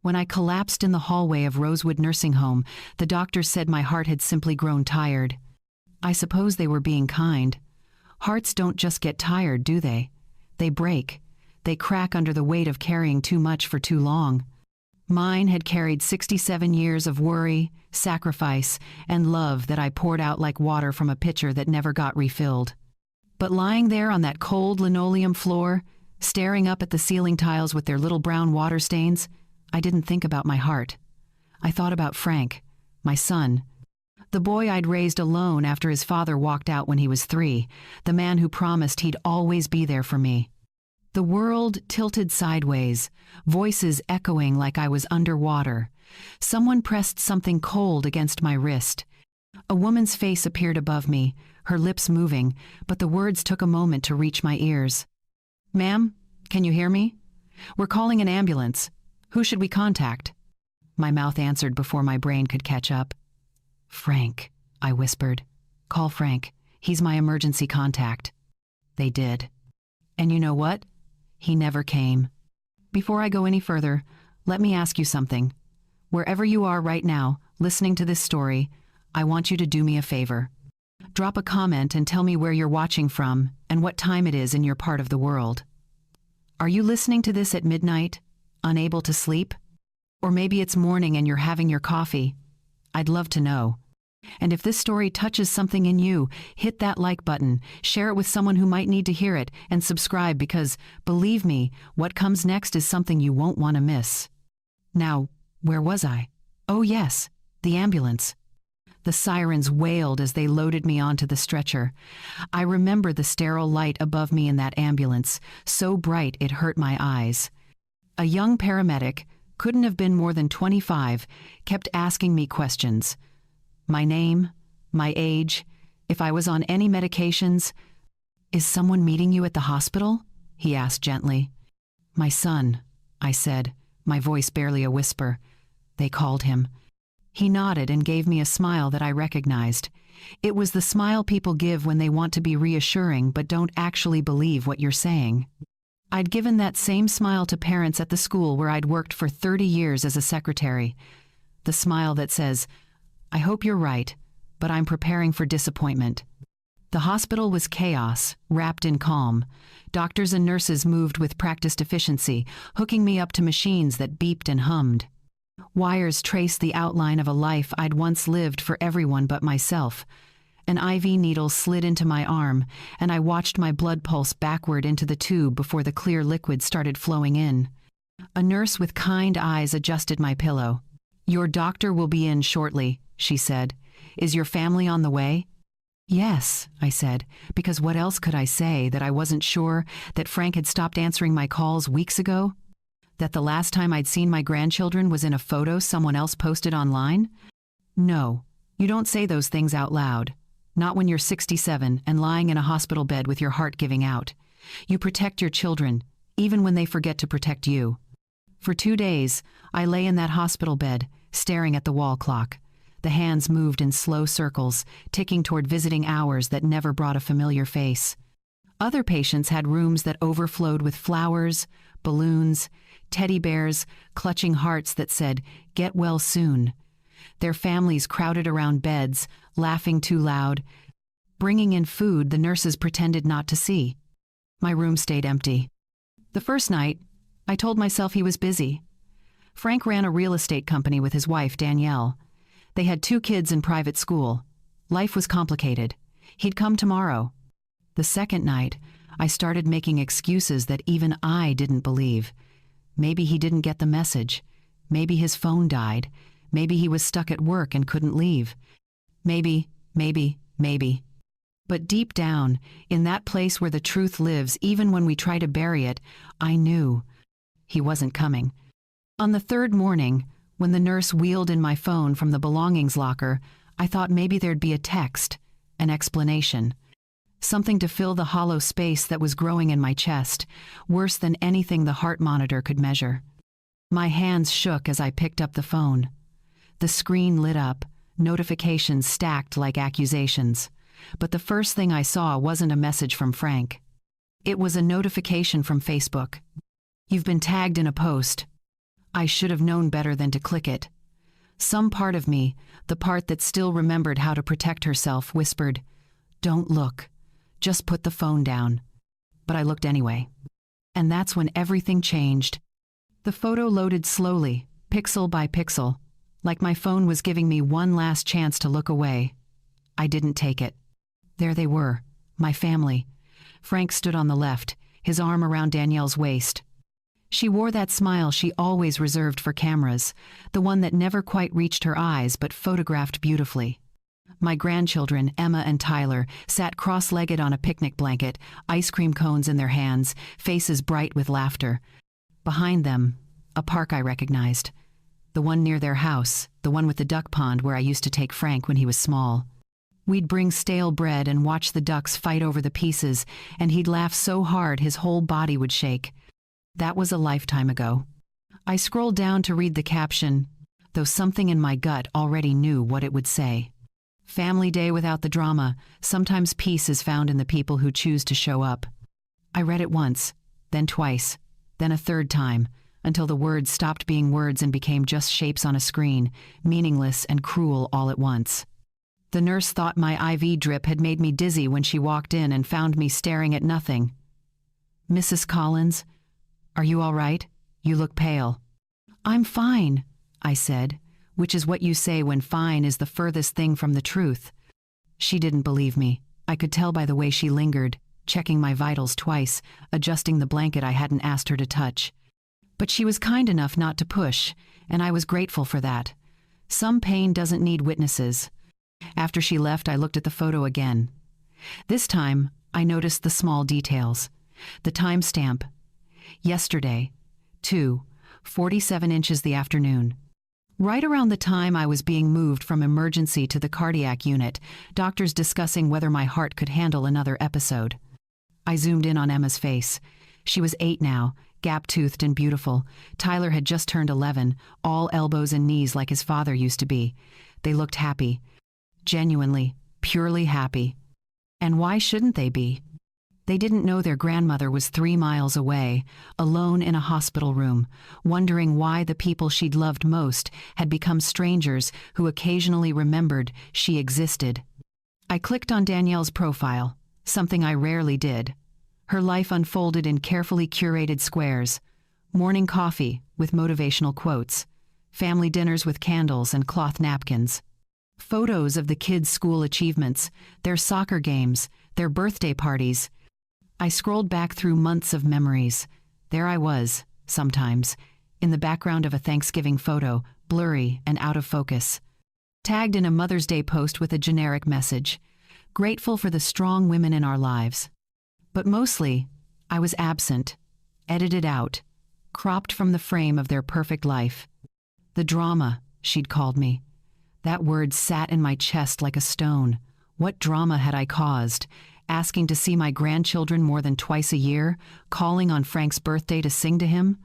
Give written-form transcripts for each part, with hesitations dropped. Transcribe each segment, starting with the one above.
When I collapsed in the hallway of Rosewood Nursing Home, the doctors said my heart had simply grown tired. I suppose they were being kind. Hearts don't just get tired, do they? They break. They crack under the weight of carrying too much for too long. Mine had carried 67 years of worry, sacrifice, and love that I poured out like water from a pitcher that never got refilled. But lying there on that cold linoleum floor, staring up at the ceiling tiles with their little brown water stains, I didn't think about my heart. I thought about Frank, my son, the boy I'd raised alone after his father walked out when he was 3, the man who promised he'd always be there for me. The world tilted sideways, voices echoing like I was underwater. Someone pressed something cold against my wrist. A woman's face appeared above me, her lips moving, but the words took a moment to reach my ears. "Ma'am, can you hear me? We're calling an ambulance. Who should we contact?" My mouth answered before my brain could catch up. "Frank," I whispered. "Call Frank. He's my emergency contact." They did. And you know what? He never came. Before I go any further, let me ask you something. Wherever you are right now, listening to this story, I want you to do me a favor. Drop a comment and tell me where you're watching from and what time it is in your part of the world. Are you listening to this at midnight, unable to sleep? Or maybe it's morning and you're having your coffee. I'd love to know. And if this story touches something in you, hit that like button, share it with someone who might need to hear it, and subscribe because, believe me, what comes next is something you won't want to miss. Now, where was I? Oh yes, the ambulance. The sirens wailed as they loaded me onto the stretcher. I remember the sterile light above me in that ambulance, so bright it hurt my eyes. A young paramedic, couldn't have been more than 25, kept asking me questions. My name, my age, if I was on any medications. "Is someone meeting you at the hospital?" he asked gently. "My son," I said, my voice barely a whisper. "They called him." He nodded and gave me a smile that I recognized. It was the smile people give when they want to be reassuring but don't actually believe what you're saying. I'd given that same smile to parents at the school where I'd worked for 30 years as a secretary. The smile that says, "I hope you're right, but I'm preparing for disappointment." The hospital was chaos, wrapped in calm. Doctors and nurses moved with practiced efficiency, hooking me up to machines that beeped and hummed. Wires traced the outline of a life I'd once lived for everyone but myself. An IV needle slid into my arm, and I watched my blood pulse backward into the tube before the clear liquid started flowing in. A nurse with kind eyes adjusted my pillow. "Your doctor will be in shortly," she said. "Is your family on the way?" "Yes," I said, because what else could I say? That I wasn't sure, that Frank had stopped answering my calls weeks ago? That the last time I'd seen my grandchildren was in a photo someone else posted online? No, you don't say those things out loud. Not when you're 67 and lying in a hospital bed with your heart giving out. You protect your children, even when they forget to protect you. For 2 days, I lay in that hospital bed, staring at the wall clock. The hands moved in slow circles, ticking toward visiting hours that never brought a familiar face. Other patients had rooms that overflowed with flowers, balloons, teddy bears, clutching hearts that said, "Get well soon." Their families crowded around beds, laughing too loud. Bringing in food the nurses pretended not to see. My room stayed empty. The first night, I told myself he was busy. Frank ran a real estate company with his wife, Danielle. They had 2 kids in private school. Life was complicated. He'd come tomorrow. The second night, I started making excuses that even I didn't believe. Maybe he didn't get the message. Maybe his phone died. Maybe he was stuck at work and couldn't leave. Maybe. But deep down, in that place where the truth lives even when we try to bury it, I knew he wasn't coming. On the 3rd morning, when the nurse wheeled in my phone from the belongings locker, I thought maybe there'd be a text, an explanation. Something to fill the hollow space that was growing in my chest, worse than anything the heart monitor could measure. My hands shook as I picked up the phone. The screen lit up, notifications stacked like accusations. But the first thing I saw wasn't a message from Frank. It was a notification from Facebook. "You've been tagged in a post." I should have known better than to click it. Some part of me, the part that still remembered how to protect herself, whispered, "Don't look. Just put the phone down." But I looked anyway. And that's when everything changed. The photo loaded slowly, pixel by pixel, like my phone was giving me one last chance to look away. I didn't take it. There they were, my family. Frank stood on the left, his arm around Danielle's waist. She wore that smile she always reserved for cameras, the one that never quite reached her eyes but photographed beautifully. My grandchildren, Emma and Tyler, sat cross-legged on a picnic blanket, ice cream cones in their hands, faces bright with laughter. Behind them, a park I recognized. The one near their house, the one with the duck pond where I used to take Frank when he was small. We'd bring stale bread and watch the ducks fight over the pieces, and he'd laugh so hard his whole body would shake. That was a lifetime ago. I scrolled down to read the caption, though something in my gut already knew what it would say. Family day without the drama. Sometimes peace is found in the people who choose to show up. I read it once, then twice, then a third time, until the words stopped being words and became just shapes on a screen, meaningless and cruel all at once. The nurse thought my IV drip had made me dizzy when she walked in and found me staring at nothing. "Mrs. Collins, are you all right? You look pale." "I'm fine," I said, which is what you say when fine is the furthest thing from the truth. She didn't believe me. I could tell by the way she lingered, checking my vitals twice, adjusting the blanket I hadn't asked her to touch. But she was kind enough not to push, and I was grateful for that. Some pain doesn't need witnesses. After she left, I looked at the photo again. This time, I noticed the small details. The timestamp. Yesterday, 2:47 inches the afternoon. Right around the time I was being moved from emergency to the cardiac unit, doctors discussing whether my heart could handle another episode. I zoomed in on Emma's face. She was 8 now, gap-toothed and beautiful. Tyler had just turned 11, all elbows and knees like his father used to be. They looked happy. Genuinely, purely happy. And why shouldn't they be? They didn't know their grandmother was 3 miles away, alone in a hospital room, wondering why the people she'd loved most had become strangers who occasionally remembered she existed. I clicked on Danielle's profile, something I rarely did. Her life unfolded in carefully curated squares. Morning coffee with motivational quotes. Family dinners with candles and cloth napkins. Photos of the kids' school achievements, their soccer games, their birthday parties. I scrolled back through months of memories. There I was, sometimes, in the background of a Thanksgiving photo, blurry and out of focus. Tagged in a Mother's Day post with a generic message, grateful for the strong women in our lives. But mostly, I was absent, edited out, cropped from the frame of their perfect life. The drama, she'd called me. That word sat in my chest like a stone. What drama had I caused? Asking to see my grandchildren more than twice a year, calling on Frank's birthday to sing to him,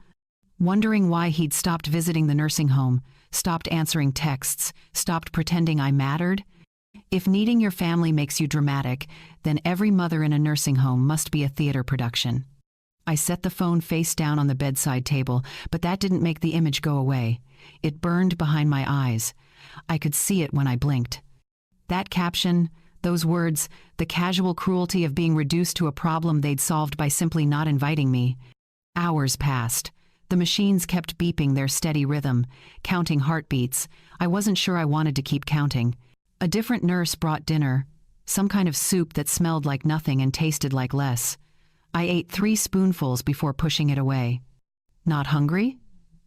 wondering why he'd stopped visiting the nursing home, stopped answering texts, stopped pretending I mattered. If needing your family makes you dramatic, then every mother in a nursing home must be a theater production. I set the phone face down on the bedside table, but that didn't make the image go away. It burned behind my eyes. I could see it when I blinked. That caption, those words, the casual cruelty of being reduced to a problem they'd solved by simply not inviting me. Hours passed. The machines kept beeping their steady rhythm, counting heartbeats. I wasn't sure I wanted to keep counting. A different nurse brought dinner, some kind of soup that smelled like nothing and tasted like less. I ate 3 spoonfuls before pushing it away. "Not hungry?"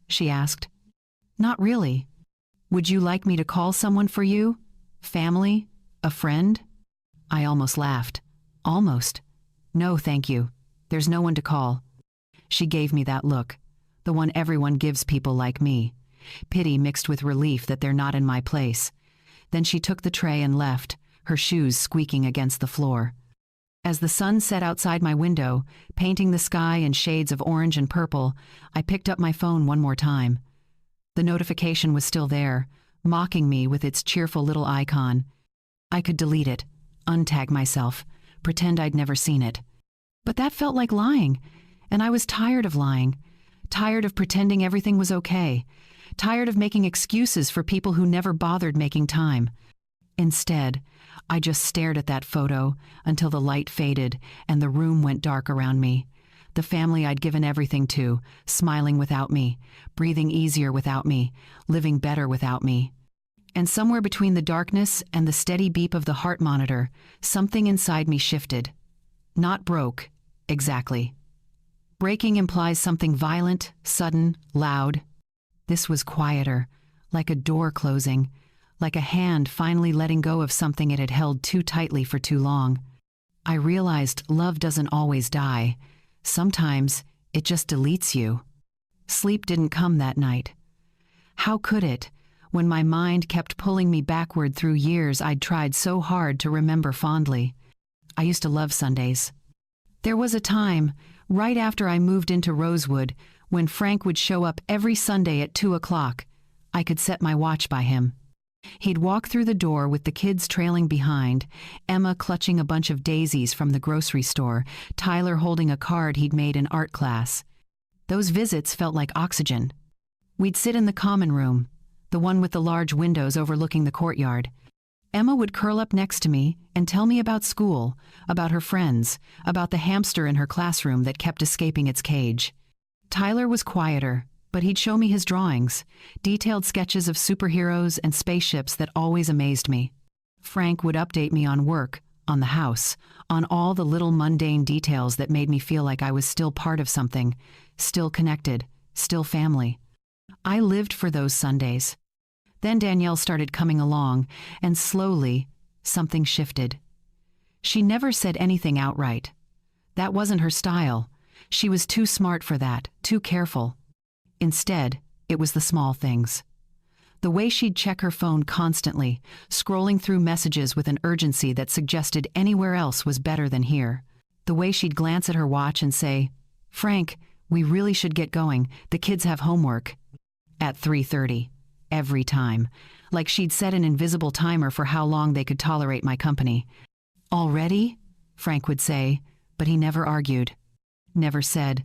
she asked. "Not really. Would you like me to call someone for you? Family? A friend?" I almost laughed. Almost. "No, thank you. There's no one to call." She gave me that look, the one everyone gives people like me. Pity mixed with relief that they're not in my place. Then she took the tray and left, her shoes squeaking against the floor. As the sun set outside my window, painting the sky in shades of orange and purple, I picked up my phone one more time. The notification was still there, mocking me with its cheerful little icon. I could delete it, untag myself, pretend I'd never seen it. But that felt like lying, and I was tired of lying. tired of pretending everything was okay, tired of making excuses for people who never bothered making time. Instead, I just stared at that photo until the light faded and the room went dark around me. The family I'd given everything to, smiling without me, breathing easier without me, living better without me. And somewhere between the darkness and the steady beep of the heart monitor, something inside me shifted. Not broke, exactly. Breaking implies something violent, sudden, loud. This was quieter, like a door closing, like a hand finally letting go of something it had held too tightly for too long. I realized love doesn't always die. Sometimes it just deletes you. Sleep didn't come that night. How could it, when my mind kept pulling me backward through years I'd tried so hard to remember fondly? I used to love Sundays. There was a time, right after I moved into Rosewood, when Frank would show up every Sunday at 2 o'clock. I could set my watch by him. He'd walk through the door with the kids trailing behind, Emma clutching a bunch of daisies from the grocery store, Tyler holding a card he'd made in art class. Those visits felt like oxygen. We'd sit in the common room, the one with the large windows overlooking the courtyard. Emma would curl up next to me and tell me about school, about her friends, about the hamster in her classroom that kept escaping its cage. Tyler was quieter, but he'd show me his drawings, detailed sketches of superheroes and spaceships that always amazed me. Frank would update me on work, on the house, on all the little mundane details that made me feel like I was still part of something, still connected, still family. I lived for those Sundays. Then Danielle started coming along, and slowly, something shifted. She never said anything outright. That wasn't her style. She was too smart for that, too careful. Instead, it was the small things. The way she'd check her phone constantly, scrolling through messages with an urgency that suggested anywhere else was better than here. The way she'd glance at her watch and say, "Frank, we really should get going. The kids have homework." At 3:30. Every time. Like she'd set an invisible timer for how long they could tolerate my company. "Already?" Frank would say, but he never argued. Never said,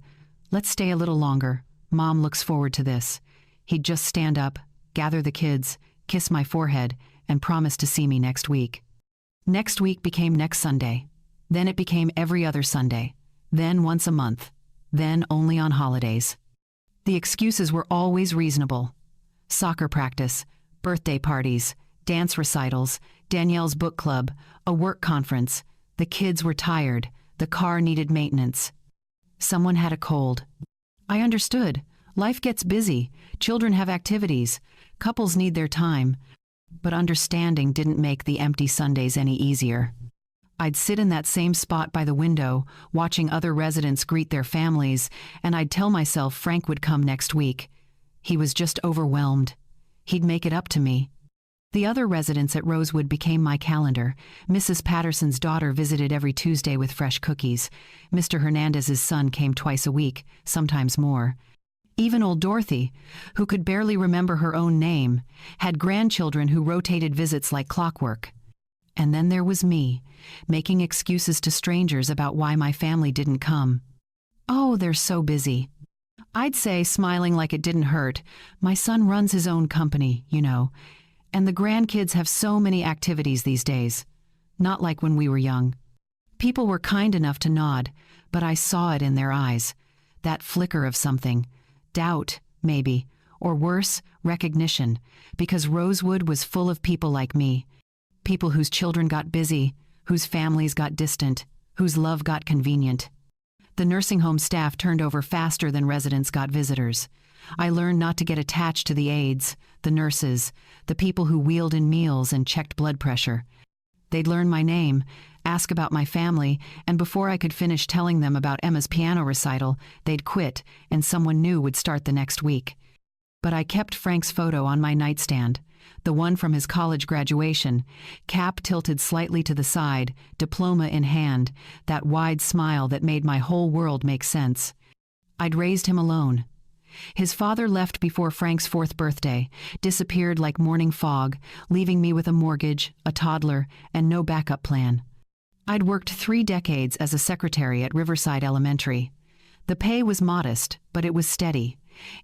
"Let's stay a little longer. Mom looks forward to this." He'd just stand up, gather the kids, kiss my forehead, and promise to see me next week. Next week became next Sunday. Then it became every other Sunday. Then once a month. Then only on holidays. The excuses were always reasonable. Soccer practice, birthday parties, dance recitals, Danielle's book club, a work conference. The kids were tired. The car needed maintenance. Someone had a cold. I understood. Life gets busy. Children have activities. Couples need their time. But understanding didn't make the empty Sundays any easier. I'd sit in that same spot by the window, watching other residents greet their families, and I'd tell myself Frank would come next week. He was just overwhelmed. He'd make it up to me. The other residents at Rosewood became my calendar. Mrs. Patterson's daughter visited every Tuesday with fresh cookies. Mr. Hernandez's son came twice a week, sometimes more. Even old Dorothy, who could barely remember her own name, had grandchildren who rotated visits like clockwork. And then there was me, making excuses to strangers about why my family didn't come. "Oh, they're so busy." I'd say, smiling like it didn't hurt, "My son runs his own company, you know, and the grandkids have so many activities these days. Not like when we were young." People were kind enough to nod, but I saw it in their eyes. That flicker of something. Doubt, maybe, or worse, recognition, because Rosewood was full of people like me. People whose children got busy, whose families got distant, whose love got convenient. The nursing home staff turned over faster than residents got visitors. I learned not to get attached to the aides, the nurses, the people who wheeled in meals and checked blood pressure. They'd learn my name, ask about my family, and before I could finish telling them about Emma's piano recital, they'd quit, and someone new would start the next week. But I kept Frank's photo on my nightstand, the one from his college graduation, cap tilted slightly to the side, diploma in hand, that wide smile that made my whole world make sense. I'd raised him alone. His father left before Frank's 4th birthday, disappeared like morning fog, leaving me with a mortgage, a toddler, and no backup plan. I'd worked 3 decades as a secretary at Riverside Elementary. The pay was modest, but it was steady.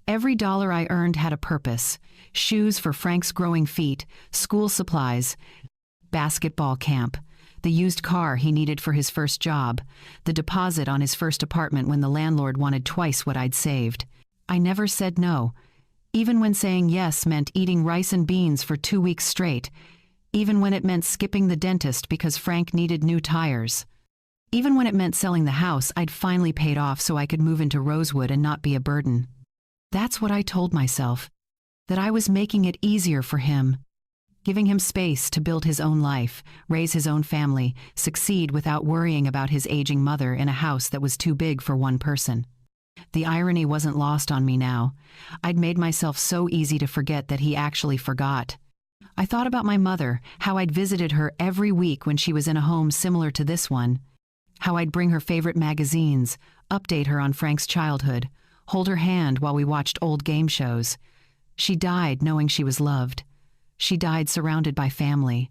Every dollar I earned had a purpose: shoes for Frank's growing feet, school supplies, basketball camp, the used car he needed for his first job, the deposit on his first apartment when the landlord wanted twice what I'd saved. I never said no, even when saying yes meant eating rice and beans for 2 weeks straight, even when it meant skipping the dentist because Frank needed new tires. Even when it meant selling the house I'd finally paid off so I could move into Rosewood and not be a burden. That's what I told myself, that I was making it easier for him, giving him space to build his own life, raise his own family, succeed without worrying about his aging mother in a house that was too big for one person. The irony wasn't lost on me now. I'd made myself so easy to forget that he actually forgot. I thought about my mother, how I'd visited her every week when she was in a home similar to this one, how I'd bring her favorite magazines, update her on Frank's childhood, hold her hand while we watched old game shows. She died knowing she was loved. She died surrounded by family.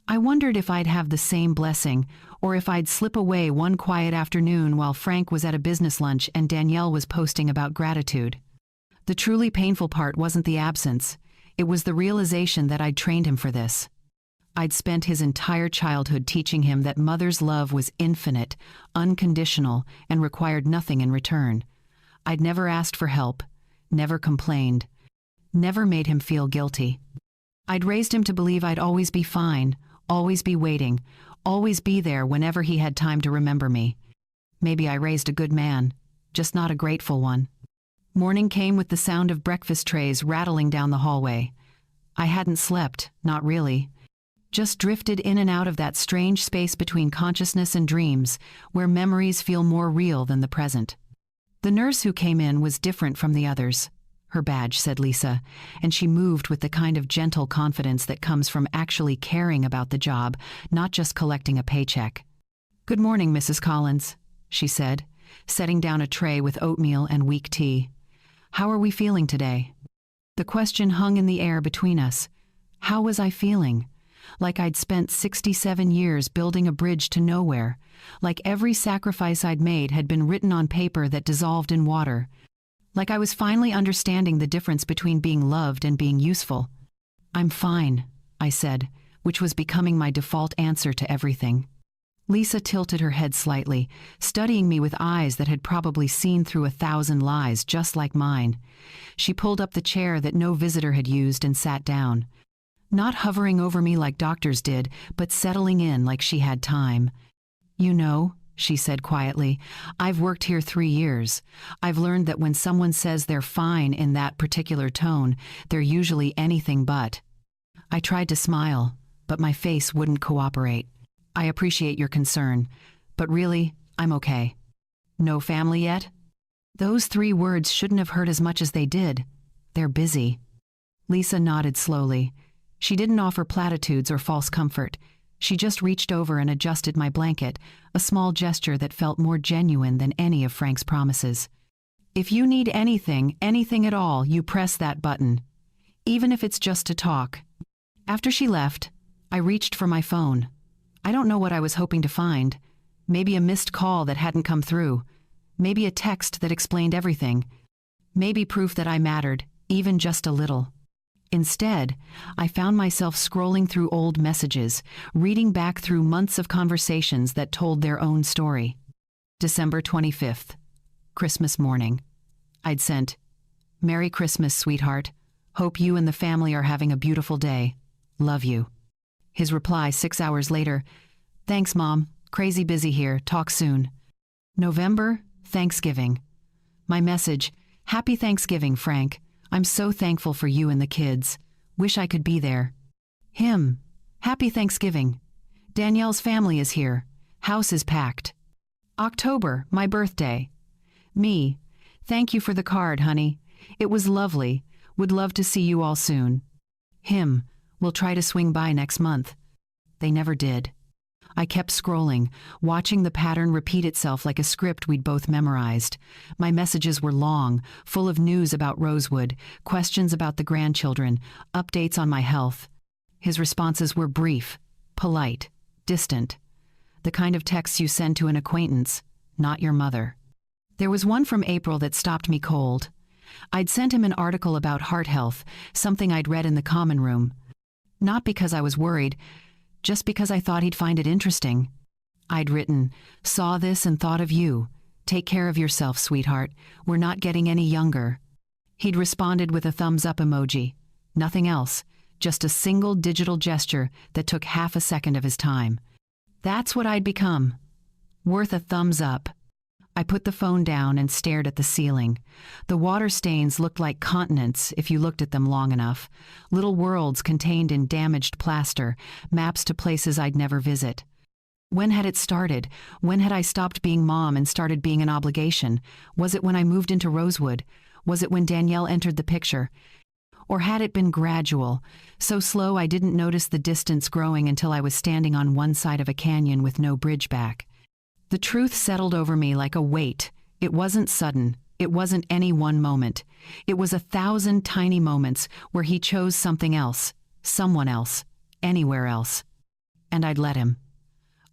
I wondered if I'd have the same blessing, or if I'd slip away one quiet afternoon while Frank was at a business lunch and Danielle was posting about gratitude. The truly painful part wasn't the absence. It was the realization that I'd trained him for this. I'd spent his entire childhood teaching him that mother's love was infinite, unconditional, and required nothing in return. I'd never asked for help, never complained, never made him feel guilty. I'd raised him to believe I'd always be fine, always be waiting, always be there whenever he had time to remember me. Maybe I raised a good man, just not a grateful one. Morning came with the sound of breakfast trays rattling down the hallway. I hadn't slept, not really. Just drifted in and out of that strange space between consciousness and dreams, where memories feel more real than the present. The nurse who came in was different from the others. Her badge said Lisa, and she moved with the kind of gentle confidence that comes from actually caring about the job, not just collecting a paycheck. "Good morning, Mrs. Collins," she said, setting down a tray with oatmeal and weak tea. "How are we feeling today?" The question hung in the air between us. How was I feeling? Like I'd spent 67 years building a bridge to nowhere, like every sacrifice I'd made had been written on paper that dissolved in water. Like I was finally understanding the difference between being loved and being useful. "I'm fine," I said, which was becoming my default answer to everything. Lisa tilted her head slightly, studying me with eyes that had probably seen through 1,000 lies just like mine. She pulled up the chair that no visitor had used and sat down. Not hovering over me like doctors did, but settling in like she had time. "You know," she said quietly, "I've worked here 3 years. I've learned that when someone says they're fine in that particular tone, they're usually anything but." I tried to smile, but my face wouldn't cooperate. "I appreciate your concern, but really, I'm okay." "No family yet?" Those 3 words shouldn't have hurt as much as they did. "They're busy." Lisa nodded slowly. She didn't offer platitudes or false comfort. She just reached over and adjusted my blanket, a small gesture that felt more genuine than any of Frank's promises. "If you need anything, anything at all, you press that button. Even if it's just to talk." After she left, I reached for my phone. I don't know what I was hoping to find. Maybe a missed call that hadn't come through. Maybe a text that explained everything. Maybe proof that I mattered, even just a little. Instead, I found myself scrolling through old messages, reading back through months of conversations that told their own story. December 25th, Christmas morning. I'd sent, "Merry Christmas, sweetheart. Hope you and the family are having a beautiful day. Love you." His reply 6 hours later, "Thanks, Mom. Crazy busy here. Talk soon." November, Thanksgiving. My message, "Happy Thanksgiving, Frank. I'm so thankful for you and the kids. Wish I could be there." Him, "Happy Thanksgiving. Danielle's family is here. House is packed." October, my birthday. Me, "Thank you for the card, honey. It was lovely. Would love to see you all soon." Him, "We'll try to swing by next month." They never did. I kept scrolling, watching the pattern repeat itself like a script we'd both memorized. My messages were long, full of news about Rosewood, questions about the grandchildren, updates on my health. His responses were brief, polite, distant. The kind of texts you send to an acquaintance, not your mother. There was one from April that stopped me cold. I'd sent him an article about heart health, something I'd read in the common room. Not because I was worried, just because I thought he'd find it interesting. I'd written, "Saw this and thought of you. Take care of yourself, sweetheart. We're not getting any younger." He'd responded with a thumbs up emoji. Nothing else, just a single digital gesture that took half a second of his time. That's what I'd become. Worth a thumbs up. I put the phone down and stared at the ceiling. The water stains looked like continents if you looked at them long enough. Little worlds contained in damaged plaster, maps to places I'd never visit. When had it started? When had I stopped being mom and started being an obligation? Was it when I moved into Rosewood? Was it when Danielle entered the picture? Or had it been gradual, so slow I didn't notice the distance growing until I was standing on one side of a canyon with no bridge back? The truth settled over me like a weight. It wasn't sudden. It wasn't any one moment. It was 1,000 tiny moments where he chose something else, someone else, anywhere else. And I'd let him.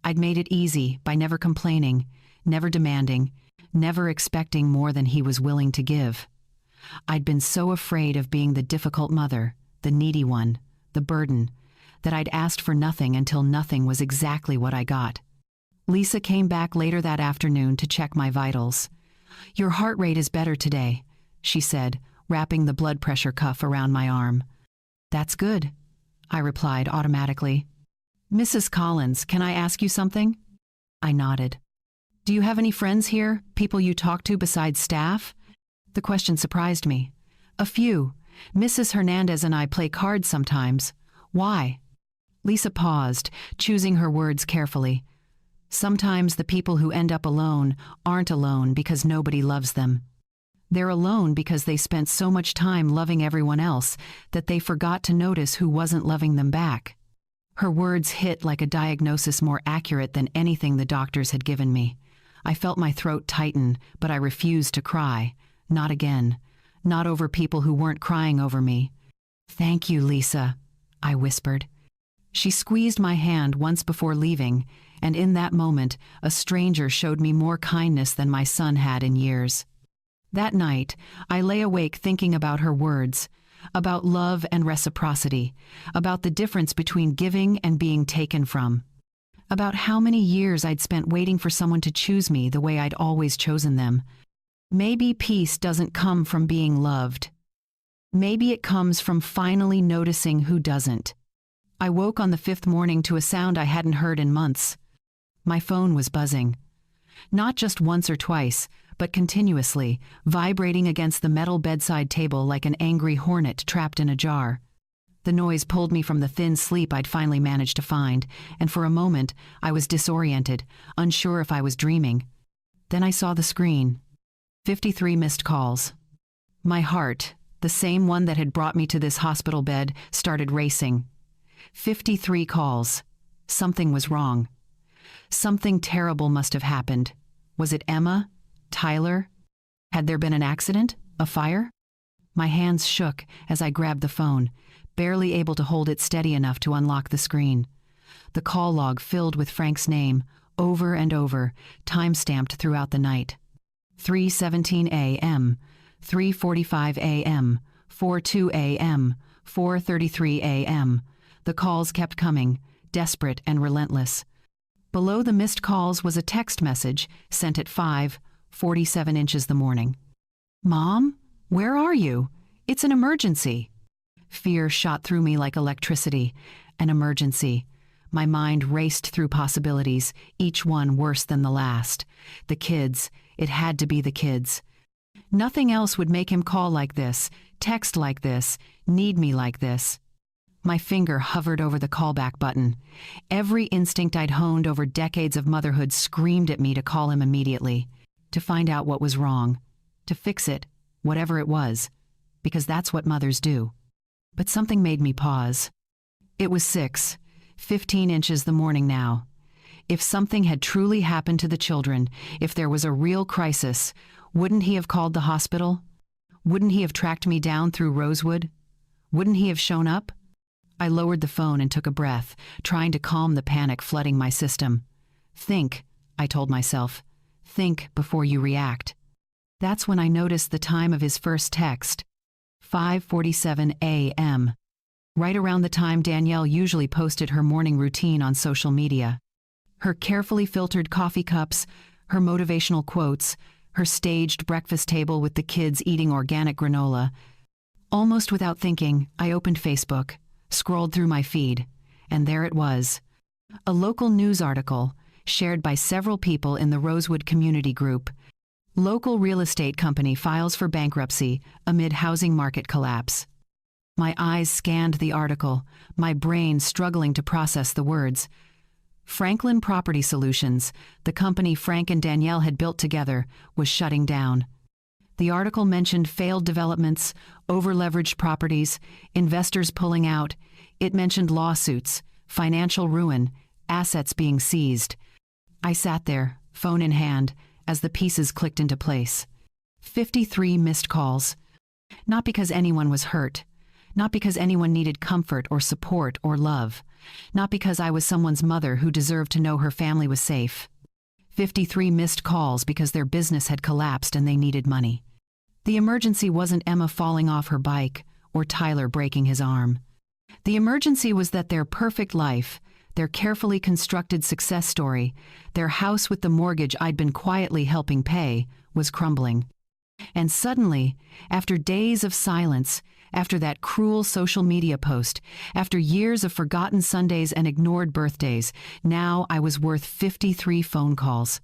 I'd made it easy by never complaining, never demanding, never expecting more than he was willing to give. I'd been so afraid of being the difficult mother, the needy one, the burden, that I'd asked for nothing until nothing was exactly what I got. Lisa came back later that afternoon to check my vitals. "Your heart rate is better today," she said, wrapping the blood pressure cuff around my arm. "That's good," I replied automatically. "Mrs. Collins, can I ask you something?" I nodded. "Do you have any friends here, people you talk to besides staff?" The question surprised me. "A few. Mrs. Hernandez and I play cards sometimes." "Why?" Lisa paused, choosing her words carefully. "Sometimes the people who end up alone aren't alone because nobody loves them. They're alone because they spent so much time loving everyone else that they forgot to notice who wasn't loving them back." Her words hit like a diagnosis more accurate than anything the doctors had given me. I felt my throat tighten, but I refused to cry. Not again. Not over people who weren't crying over me. "Thank you, Lisa," I whispered. She squeezed my hand once before leaving, and in that moment, a stranger showed me more kindness than my son had in years. That night, I lay awake thinking about her words, about love and reciprocity, about the difference between giving and being taken from, about how many years I'd spent waiting for someone to choose me the way I'd always chosen them. Maybe peace doesn't come from being loved. Maybe it comes from finally noticing who doesn't. I woke on the 5th morning to a sound I hadn't heard in months. My phone was buzzing. Not just once or twice, but continuously, vibrating against the metal bedside table like an angry hornet trapped in a jar. The noise pulled me from the thin sleep I'd finally managed to find, and for a moment, I was disoriented, unsure if I was dreaming. Then I saw the screen. 53 missed calls. My heart, the same one that had brought me to this hospital bed, started racing. 53 calls. Something was wrong. Something terrible must have happened. Was it Emma? Tyler? Had there been an accident? A fire? My hands shook as I grabbed the phone, barely able to hold it steady enough to unlock the screen. The call log filled with Frank's name, over and over, time-stamped throughout the night. 3:17 a.m., 3:45 a.m., 4:02 a.m., 4:33 a.m. The calls kept coming, desperate and relentless. Below the missed calls was a text message sent at 5:47 inches the morning. "Mom, where are you? It's an emergency." Fear shot through me like electricity. An emergency. My mind raced through possibilities, each one worse than the last. The kids. It had to be the kids. Nothing else would make him call like this, text like this, need me like this. My finger hovered over the callback button. Every instinct I'd honed over decades of motherhood screamed at me to call him immediately, to find out what was wrong, to fix it, whatever it was, because that's what mothers do. But something made me pause. It was 6:15 inches the morning now. If something had truly happened to the children, if there was a real crisis, wouldn't he have called the hospital? Wouldn't he have tracked me down through Rosewood? Wouldn't he have shown up? I lowered the phone and took a breath, trying to calm the panic flooding my system. "Think," I told myself. "Think before you react." That's when I noticed the time of his first text. 5:47 a.m. Right around the time Danielle usually posted her morning routine on social media. Her carefully filtered coffee cups, her motivational quotes, her staged breakfast table with the kids eating organic granola. Almost without thinking, I opened Facebook, scrolled through my feed, and there it was. A local news article, shared by several people in the Rosewood community group. Local real estate company files for bankruptcy amid housing market collapse. My eyes scanned the article, my brain struggling to process the words. Franklin Property Solutions, the company Frank and Danielle had built together, was shutting down. The article mentioned failed developments, over-leveraged properties, investors pulling out. It mentioned lawsuits, financial ruin, assets being seized. I sat there, phone in hand, as the pieces clicked into place. 53 missed calls. Not because anyone was hurt. Not because anyone needed comfort or support or love. Not because I was someone's mother who deserved to know her family was safe. 53 missed calls because their business had collapsed and they needed money. The emergency wasn't Emma falling off her bike or Tyler breaking his arm. The emergency was that their perfect life, their carefully constructed success story, their house with the mortgage I'd been quietly helping pay, was crumbling. And suddenly, after days of silence, after that cruel social media post, after years of forgotten Sundays and ignored birthdays, now I was worth 53 phone calls.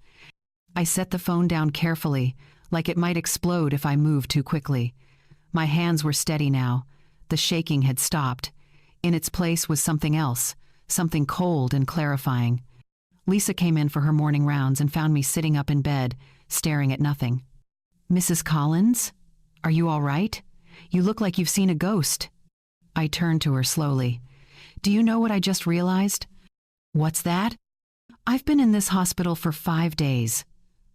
I set the phone down carefully, like it might explode if I moved too quickly. My hands were steady now. The shaking had stopped. In its place was something else, something cold and clarifying. Lisa came in for her morning rounds and found me sitting up in bed, staring at nothing. "Mrs. Collins? Are you all right? You look like you've seen a ghost." I turned to her slowly. "Do you know what I just realized?" "What's that?" "I've been in this hospital for 5 days.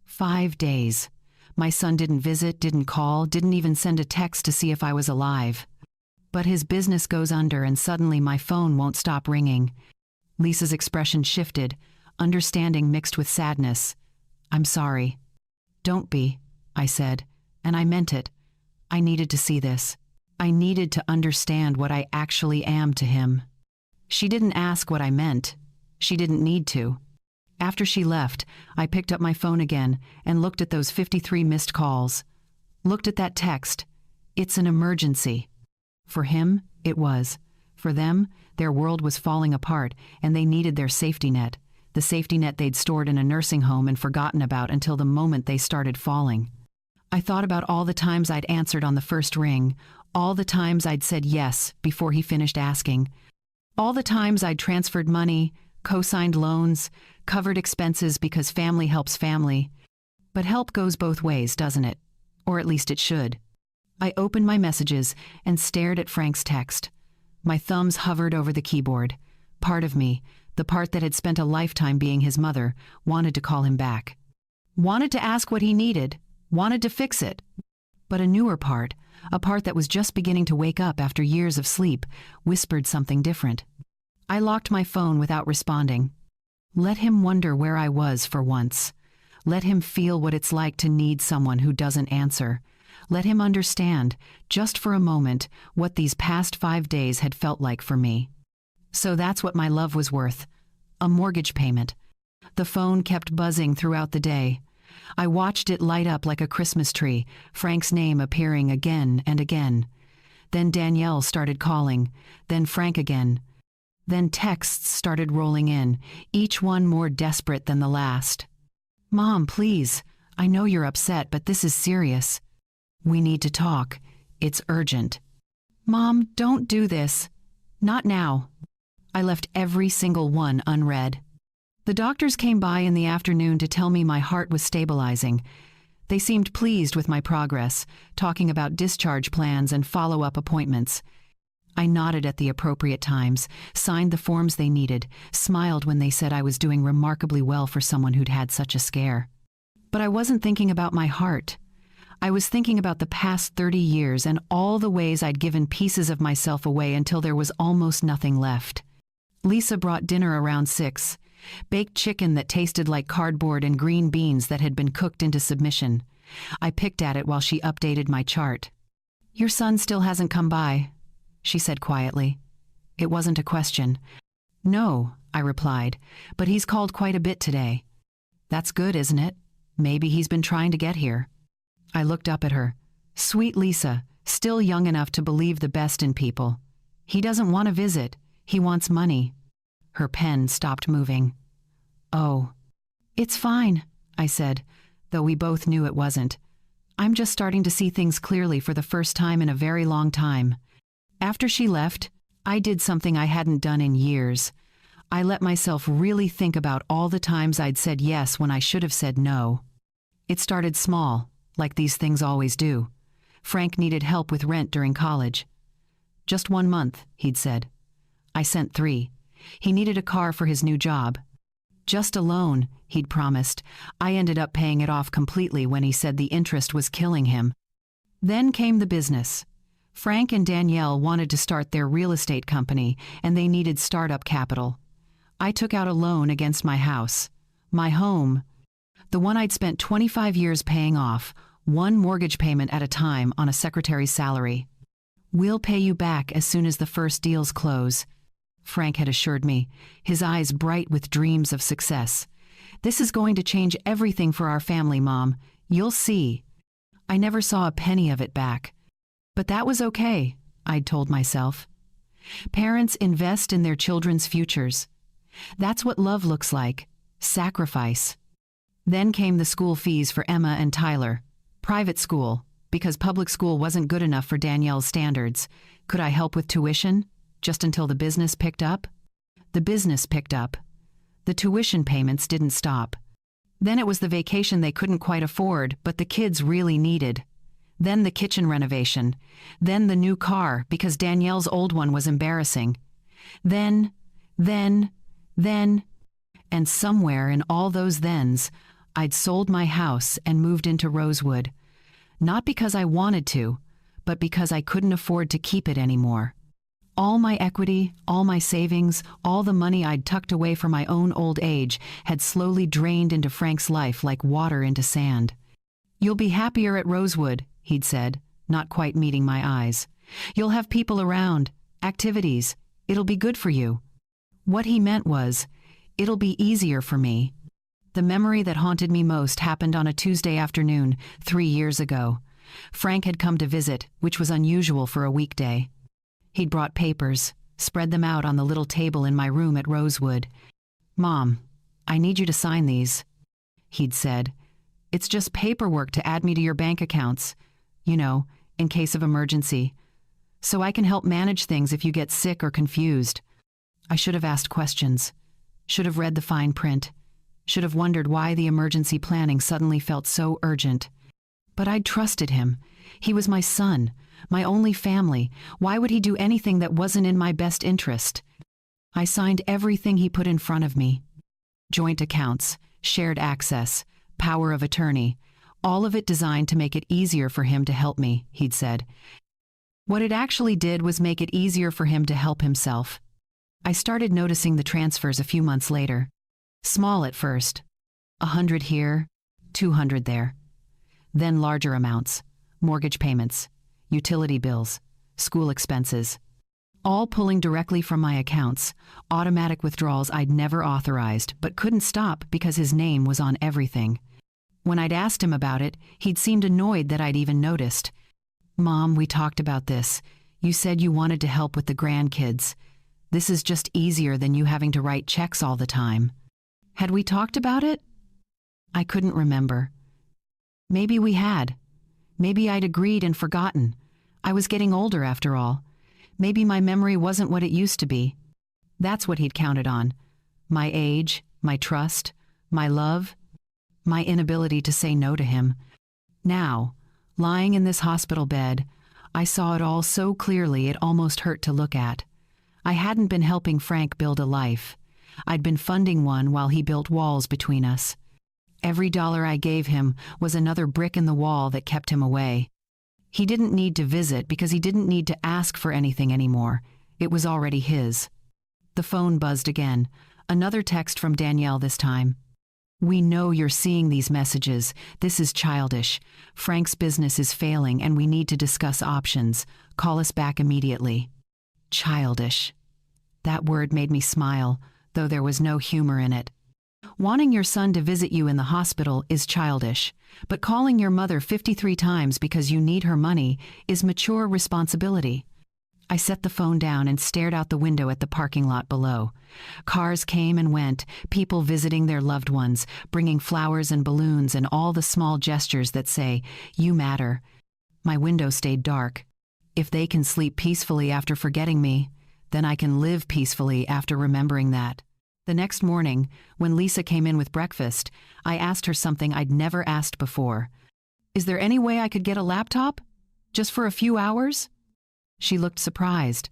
5 days. My son didn't visit, didn't call, didn't even send a text to see if I was alive. But his business goes under and suddenly my phone won't stop ringing." Lisa's expression shifted, understanding mixed with sadness. "I'm sorry." "Don't be," I said, and I meant it. I needed to see this. I needed to understand what I actually am to him. She didn't ask what I meant. She didn't need to. After she left, I picked up my phone again and looked at those 53 missed calls. Looked at that text. It's an emergency. For him, it was. For them, their world was falling apart and they needed their safety net. The safety net they'd stored in a nursing home and forgotten about until the moment they started falling. I thought about all the times I'd answered on the first ring, all the times I'd said yes before he finished asking, all the times I'd transferred money, co-signed loans, covered expenses because family helps family. But help goes both ways, doesn't it? Or at least it should. I opened my messages and stared at Frank's text. My thumbs hovered over the keyboard. Part of me, the part that had spent a lifetime being his mother, wanted to call him back. Wanted to ask what he needed. Wanted to fix it. But a newer part, a part that was just beginning to wake up after years of sleep, whispered something different. I locked my phone without responding. Let him wonder where I was for once. Let him feel what it's like to need someone who doesn't answer. Let him understand, just for a moment, what these past 5 days had felt like for me. So that's what my love was worth. A mortgage payment. The phone kept buzzing throughout the day. I watched it light up like a Christmas tree, Frank's name appearing again and again. Then Danielle started calling, then Frank again. Then texts started rolling in, each one more desperate than the last. "Mom, please. I know you're upset, but this is serious. We need to talk. It's urgent." "Mom, don't do this. Not now." I left every single one unread. The doctors came by in the afternoon to tell me my heart was stabilizing. They seemed pleased with my progress, talking about discharge plans and follow-up appointments. I nodded at the appropriate times, signed the forms they needed, smiled when they said I was doing remarkably well for someone who'd had such a scare. But I wasn't thinking about my heart. I was thinking about the past 30 years and all the ways I'd given pieces of myself away until there was almost nothing left. Lisa brought dinner around 6. Baked chicken that tasted like cardboard and green beans that had been cooked into submission. I picked at it while she updated my chart. "Your son still hasn't come by," she said quietly. It wasn't a question. "No," I replied, "but he's called quite a bit today." "That's good, isn't it? Maybe he's been trying to get here." I looked up at her. Sweet Lisa, still young enough to believe the best in people. "He doesn't want to visit. He wants money." Her pen stopped moving. "Oh." "It's fine," I said, though we both knew it wasn't. "I'm just starting to see things clearly for the first time in a very long time." After she left, I did something I hadn't done in years. I let myself really think about all the times I'd said yes when I should have said no. It started small, like these things always do. Frank needed help with rent during college. "Just 1 month," he'd said. I sent 3. He needed a car for his new job. "Just a loan," he'd promised. I ended up paying it off completely when he said the interest was killing him. Then came the business. Frank and Danielle wanted to start their real estate company, and they needed startup capital. I took out a loan against my house. My home, the one I'd spent 25 years paying off, one mortgage payment at a time on a secretary's salary. "We'll pay you back as soon as the first deals close," Frank had assured me, his eyes bright with dreams of success. "This is going to change everything for our family, Mom. You'll see." I never saw a penny of it back. But that was okay, I'd told myself. Parents invest in their children's futures. That's what love looks like. Sacrifice. Then came the school fees for Emma and Tyler. Private school, because public school wasn't good enough for Danielle's standards. Could I help with tuition? Just until the business picked up? The business picked up. The tuition payments didn't stop. Then it was the vacation they couldn't quite afford, but the kids really needed. Then the kitchen renovation. Then the new car, because Danielle's old one was embarrassing. Then, and somewhere in all those thens, I'd sold my house and moved into Rosewood. Not because I wanted to, but because I couldn't afford to keep it anymore. All my equity, all my savings, all the money I'd tucked away for my own old age had slowly drained into Frank's life like water into sand. "You'll be happier at Rosewood," he'd said, not quite meeting my eyes. "You'll have people around, activities. It'll be good for you." What he meant was, it'll be easier for me. The memory that haunted me most happened on a Tuesday afternoon, 3 years ago. Frank had come to visit, which was unusual for a weekday. He'd brought papers, spread them out on the little table in my room at Rosewood. "Mom, I need you to sign these," he'd said. "It's just paperwork to add me to your bank accounts, you know, in case of emergency. So I can help manage things if you get sick or confused." I should have asked questions, should have read the fine print, should have wondered why the emergency planning suddenly felt so urgent. But I'd trusted him. He was my son, my only family. Why would he do anything that wasn't in my best interest? I signed everything he put in front of me. Joint accounts, shared access, power of attorney, all of it designed to make it easier for him to help me, he'd said. What it actually did was make it easier for him to help himself. I started noticing the transfers a few months later. Small at first, 100 here, 200 there. Then larger amounts, mortgage payments, utility bills, school expenses. All pulling directly from my accounts, automatic withdrawals I'd never authorized, but couldn't stop because his name was on everything. When I'd asked him about it, he'd seemed annoyed that I'd even noticed. "Mom, we talked about this. You said you wanted to help with the grandkids. This is just easier than you having to write checks all the time." Had we talked about it? I couldn't remember. Maybe we had. Maybe I'd agreed and forgotten. I was getting older after all. Maybe my memory wasn't what it used to be. That's what he'd counted on. My age, my trust, my love, my inability to say no to him. Now, lying in this hospital bed, I saw it all so clearly it almost hurt to look at. I hadn't been helping Frank build a life. I'd been funding one while he built walls between us. Every dollar I gave him was another brick in the wall that kept him away. He didn't need to visit because he didn't need to ask for anything anymore. It was already his. The phone buzzed again. Another text from Danielle this time. "We know you're seeing these messages. This is childish. Frank's business is failing and we need to discuss options. Call us back immediately." Childish. That word made me smile, though there was no humor in it. Wanting your son to visit you in the hospital is childish, but calling your mother 53 times because you need her money is mature responsibility. I set the phone down and stared out the window at the parking lot below. Cars came and went, people visiting their loved ones, bringing flowers and balloons and all the small gestures that say, "You matter." My window stayed dark. If they can sleep peacefully after forgetting me, then I can live peacefully after remembering that. The next morning, when Lisa came in with breakfast, I asked her something I'd never asked before. "Is there any way I could get a laptop? Just for a few hours?" She looked surprised.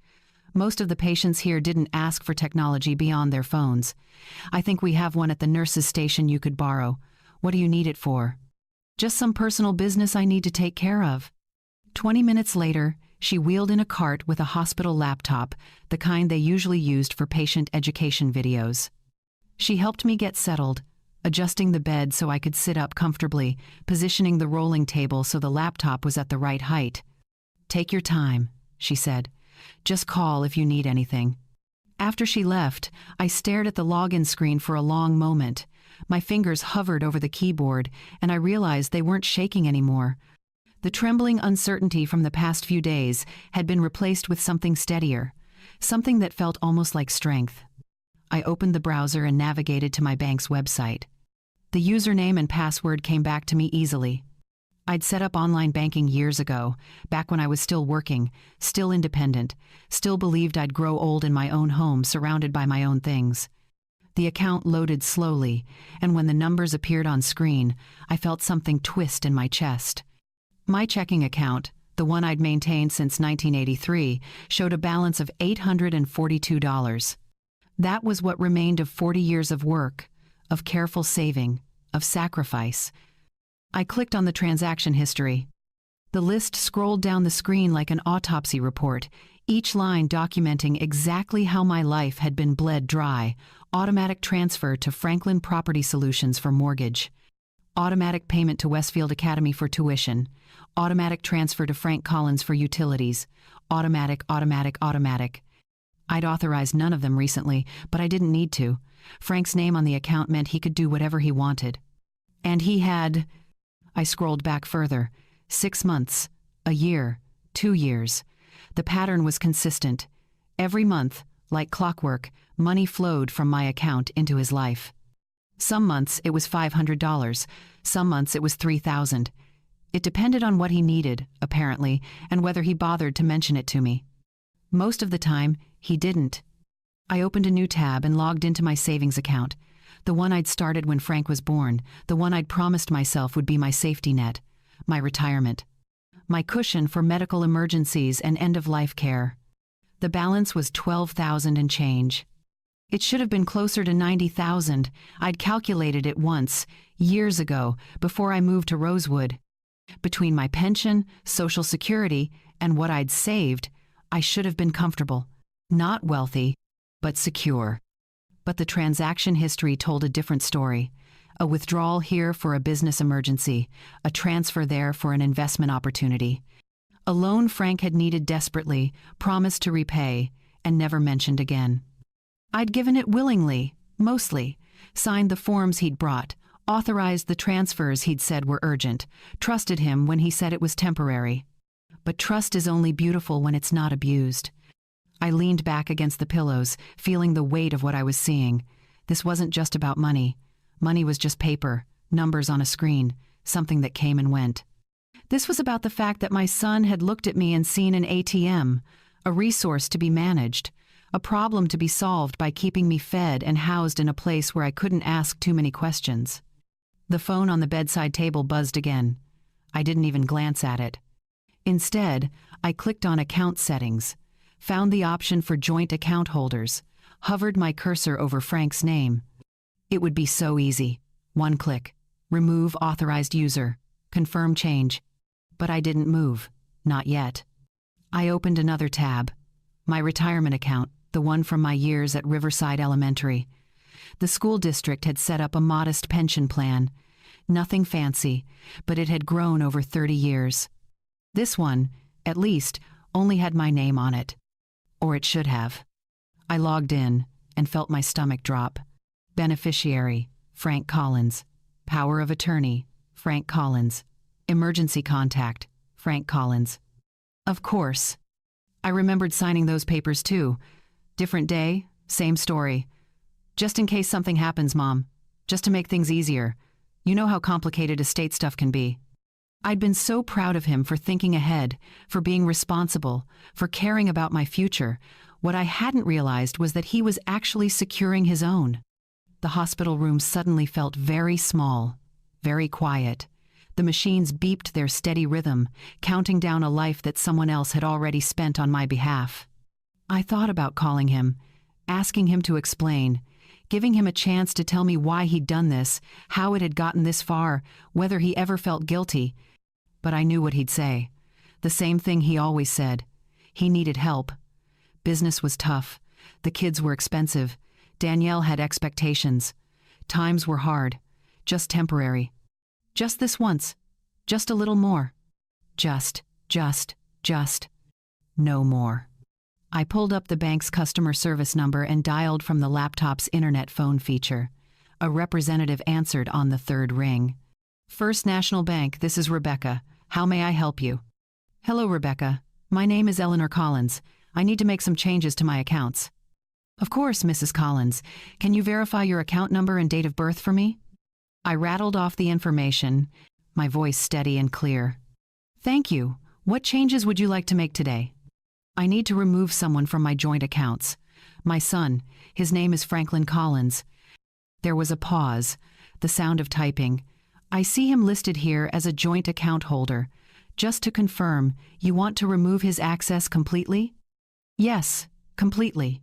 Most of the patients here didn't ask for technology beyond their phones. "I think we have one at the nurse's station you could borrow. What do you need it for?" "Just some personal business I need to take care of." 20 minutes later, she wheeled in a cart with a hospital laptop, the kind they usually used for patient education videos. She helped me get settled, adjusting the bed so I could sit up comfortably, positioning the rolling table so the laptop was at the right height. "Take your time," she said. "Just call if you need anything." After she left, I stared at the login screen for a long moment. My fingers hovered over the keyboard, and I realized they weren't shaking anymore. The trembling uncertainty from the past few days had been replaced with something steadier, something that felt almost like strength. I opened the browser and navigated to my bank's website. The username and password came back to me easily. I'd set up online banking years ago, back when I was still working, still independent, still believed I'd grow old in my own home surrounded by my own things. The account loaded slowly, and when the numbers appeared on screen, I felt something twist in my chest. My checking account, the one I'd maintained since 1983, showed a balance of $842. That was what remained of 40 years of work, of careful saving, of sacrifice. I clicked on the transaction history. The list scrolled down the screen like an autopsy report, each line documenting exactly how my life had been bled dry. Automatic transfer to Franklin Property Solutions for mortgage. Automatic payment to Westfield Academy for tuition. Automatic transfer to Frank Collins for utilities. Automatic. I'd authorized none of them recently, but I didn't need to. Frank's name on the account meant he could do whatever he wanted. And he had... I scrolled back further. 6 months, a year, 2 years. The pattern was consistent. Every month, like clockwork, money flowed from my account into his life. Some months it was $500, some months it was $3,000. It depended on what he needed, apparently, and whether he bothered to mention it to me. Most of the time, he didn't. I opened a new tab and logged into my savings account. The one I'd started when Frank was born, the one I'd promised myself would be my safety net, my retirement, my cushion for medical emergencies and end-of-life care. The balance was $12,000 and change. It should have been closer to $90,000. I'd calculated it once, years ago, before I moved to Rosewood. Between my pension, Social Security, and what I'd saved, I should have been comfortable. Not wealthy, but secure. But the transaction history told a different story. A withdrawal here for a business emergency, a transfer there for an investment opportunity. A loan Frank had needed desperately, promised to repay, and never mentioned again. I'd given it willingly, mostly, signed the forms he'd brought, authorized the transfers he'd said were urgent, trusted him when he said it was temporary. But trust is only beautiful when it's not abused. I leaned back against the pillows, feeling the weight of what I was seeing. This wasn't just about money. Money was just paper, numbers on a screen, something that came and went. This was about the fact that my son had looked at me and seen an ATM, a resource to be managed, a problem to be solved by keeping me fed and housed in a place where I couldn't ask too many questions. The phone on the bedside table buzzed again. I didn't even glance at it. Instead, I clicked on Account Settings, found the option for joint account holders, hovered my cursor over Frank's name. It would be so easy. One click. Remove authorized user. Confirm change. But I didn't move. Not yet. I opened another tab. My retirement account, the one from my years at Riverside Elementary. The school district had set up a modest pension plan. Nothing fancy, but it had grown over 30 years. This one, at least, only had my name on it. Or it should have. I logged in and felt my stomach drop. Beneficiary, Frank Collins. Power of attorney, Frank Collins. Emergency contact, Frank Collins. Of course. I remembered signing those papers too. Different day, same story. Just in case something happens, Mom. Just to make things easier. You know how complicated estate stuff can be. I'd been so proud of him for thinking ahead, for being responsible, for caring about my future. What I hadn't realized was that he was actually securing his own. The hospital room suddenly felt very small, very quiet. The machines beeped their steady rhythm, counting down a life that someone else had already spent on my behalf. I thought about calling him, asking him to explain, giving him a chance to tell me why he'd done this, how it had gotten this far, whether he ever felt guilty. But I knew what he'd say. The same thing he always said. He needed help. Business was tough. The kids were expensive. Danielle had expectations. Times were hard. Just temporary. Just this once. Just a little more. Just. No more. I pulled up the bank's customer service number and dialed from the laptop's internet phone feature. A representative answered on the third ring. First National Bank, this is Rebecca. How may I help you? Hello, Rebecca. My name is Eleanor Collins. I need to make some changes to my accounts. Of course, Mrs. Collins. Can you verify your account number and date of birth for me? I rattled off the information, my voice steady and clear. Thank you. What changes would you like to make today? I need to remove someone from my joint accounts. My son, his name is Franklin Collins. There was a pause, the sound of typing. I see him listed here as a joint account holder. Just to confirm, you want to remove his access completely? Yes, completely.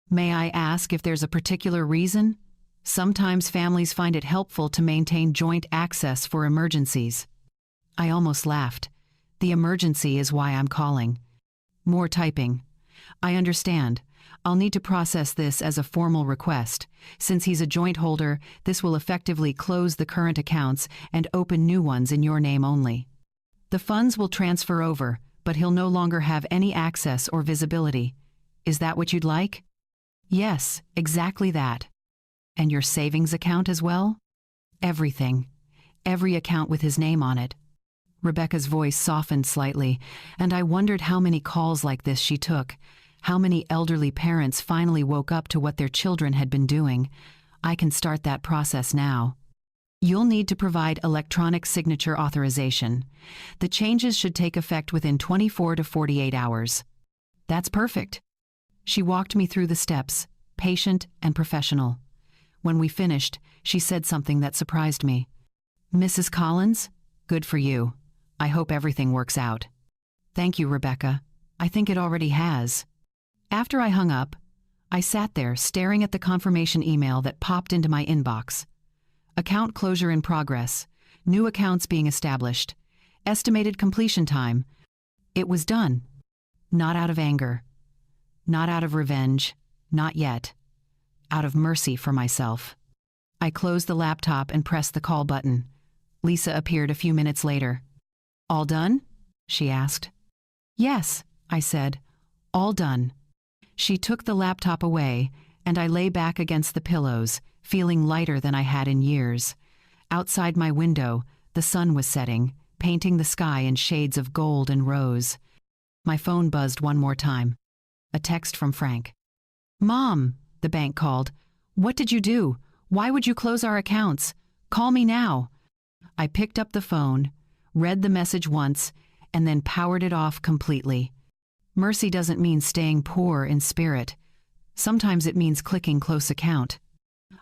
May I ask if there's a particular reason? Sometimes families find it helpful to maintain joint access for emergencies. I almost laughed. The emergency is why I'm calling. More typing. I understand. I'll need to process this as a formal request. Since he's a joint holder, this will effectively close the current accounts and open new ones in your name only. The funds will transfer over, but he'll no longer have any access or visibility. Is that what you'd like? Yes, exactly that. And your savings account as well? Everything. Every account with his name on it. Rebecca's voice softened slightly, and I wondered how many calls like this she took, how many elderly parents finally woke up to what their children had been doing. I can start that process now. You'll need to provide electronic signature authorization. The changes should take effect within 24 to 48 hours. That's perfect. She walked me through the steps, patient and professional. When we finished, she said something that surprised me. Mrs. Collins, good for you. I hope everything works out. Thank you, Rebecca. I think it already has. After I hung up, I sat there staring at the confirmation email that popped into my inbox. Account closure in progress. New accounts being established. Estimated completion time. It was done. Not out of anger. Not out of revenge. Not yet. Out of mercy for myself. I closed the laptop and pressed the call button. Lisa appeared a few minutes later. All done? She asked. Yes, I said. All done. She took the laptop away, and I lay back against the pillows, feeling lighter than I had in years. Outside my window, the sun was setting, painting the sky in shades of gold and rose. My phone buzzed one more time. A text from Frank. Mom, the bank called. What did you do? Why would you close our accounts? Call me now. I picked up the phone, read the message once, and then powered it off completely. Mercy doesn't mean staying poor in spirit. Sometimes it means clicking close account.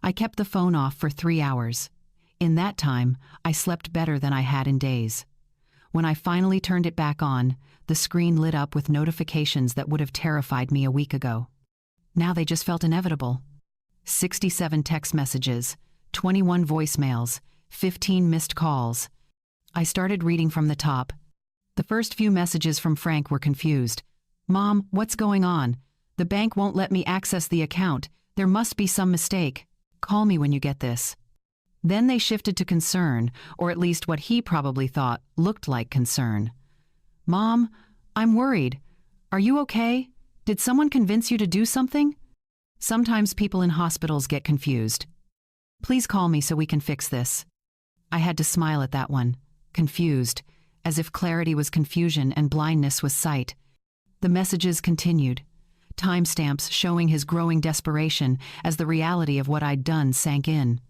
I kept the phone off for 3 hours. In that time, I slept better than I had in days. When I finally turned it back on, the screen lit up with notifications that would have terrified me a week ago. Now they just felt inevitable. 67 text messages, 21 voicemails, 15 missed calls. I started reading from the top. The first few messages from Frank were confused. Mom, what's going on? The bank won't let me access the account. There must be some mistake. Call me when you get this. Then they shifted to concern, or at least what he probably thought looked like concern. Mom, I'm worried. Are you okay? Did someone convince you to do something? Sometimes people in hospitals get confused. Please call me so we can fix this. I had to smile at that one, confused, as if clarity was confusion and blindness was sight. The messages continued, timestamps showing his growing desperation as the reality of what I'd done sank in.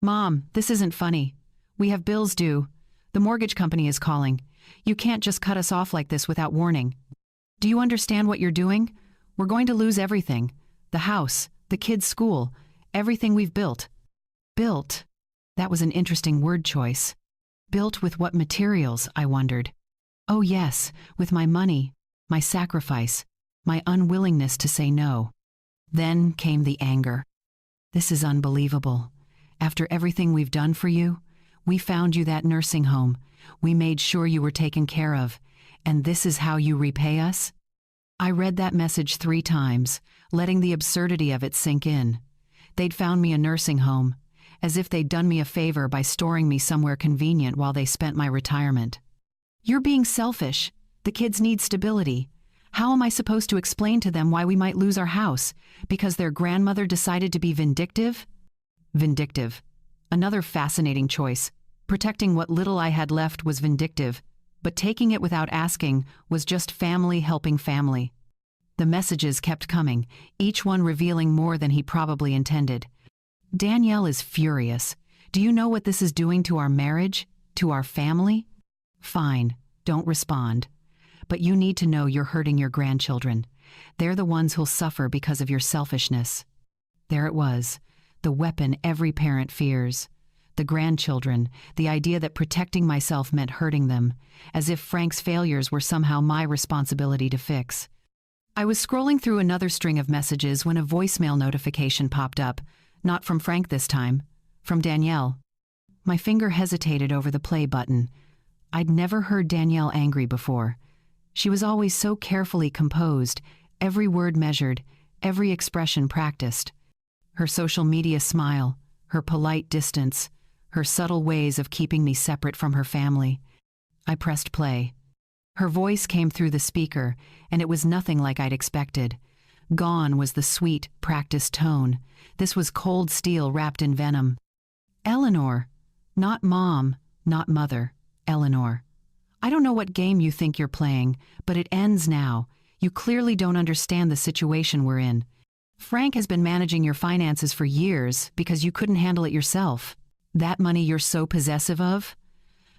Mom, this isn't funny. We have bills due. The mortgage company is calling. You can't just cut us off like this without warning. Do you understand what you're doing? We're going to lose everything. The house, the kids' school, everything we've built. Built. That was an interesting word choice. Built with what materials, I wondered. Oh yes, with my money, my sacrifice, my unwillingness to say no. Then came the anger. This is unbelievable. After everything we've done for you, we found you that nursing home. We made sure you were taken care of. And this is how you repay us? I read that message 3 times, letting the absurdity of it sink in. They'd found me a nursing home, as if they'd done me a favor by storing me somewhere convenient while they spent my retirement. You're being selfish. The kids need stability. How am I supposed to explain to them why we might lose our house? Because their grandmother decided to be vindictive? Vindictive. Another fascinating choice. Protecting what little I had left was vindictive, but taking it without asking was just family helping family. The messages kept coming, each one revealing more than he probably intended. Danielle is furious. Do you know what this is doing to our marriage? To our family? Fine, don't respond. But you need to know you're hurting your grandchildren. They're the ones who'll suffer because of your selfishness. There it was, the weapon every parent fears. The grandchildren, the idea that protecting myself meant hurting them, as if Frank's failures were somehow my responsibility to fix. I was scrolling through another string of messages when a voicemail notification popped up, not from Frank this time, from Danielle. My finger hesitated over the play button. I'd never heard Danielle angry before. She was always so carefully composed, every word measured, every expression practiced. Her social media smile, her polite distance, her subtle ways of keeping me separate from her family. I pressed play. Her voice came through the speaker, and it was nothing like I'd expected. Gone was the sweet, practiced tone. This was cold steel wrapped in venom. Eleanor. Not Mom, not Mother. Eleanor. I don't know what game you think you're playing, but it ends now. You clearly don't understand the situation we're in. Frank has been managing your finances for years because you couldn't handle it yourself. That money you're so possessive of?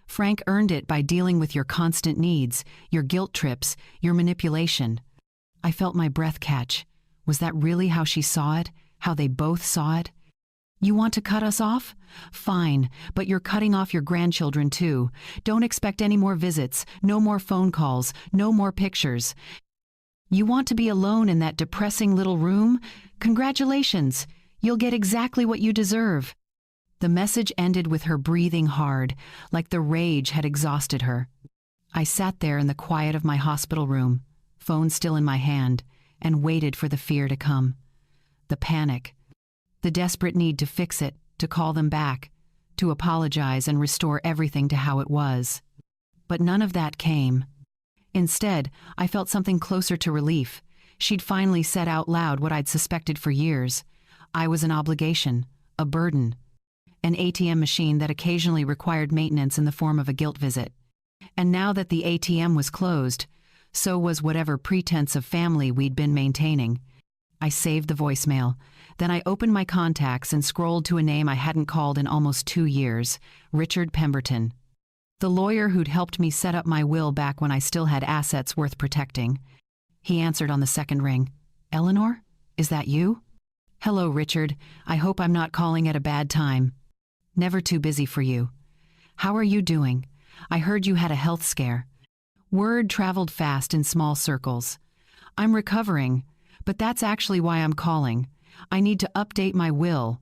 Frank earned it by dealing with your constant needs, your guilt trips, your manipulation. I felt my breath catch. Was that really how she saw it? How they both saw it? You want to cut us off? Fine, but you're cutting off your grandchildren too. Don't expect any more visits, no more phone calls, no more pictures. You want to be alone in that depressing little room? Congratulations, you'll get exactly what you deserve. The message ended with her breathing hard, like the rage had exhausted her. I sat there in the quiet of my hospital room, phone still in my hand, and waited for the fear to come. The panic. The desperate need to fix it, to call them back, to apologize and restore everything to how it was. But none of that came. Instead, I felt something closer to relief. She'd finally said out loud what I'd suspected for years. I was an obligation, a burden. An ATM machine that occasionally required maintenance in the form of a guilt visit. And now that the ATM was closed, so was whatever pretense of family we'd been maintaining. I saved the voicemail. Then I opened my contacts and scrolled to a name I hadn't called in almost 2 years, Richard Pemberton. The lawyer who'd helped me set up my will back when I still had assets worth protecting. He answered on the second ring. Eleanor? Is that you? Hello, Richard. I hope I'm not calling at a bad time. Never too busy for you. How are you doing? I heard you had a health scare. Word traveled fast in small circles. I'm recovering, but that's actually why I'm calling. I need to update my will.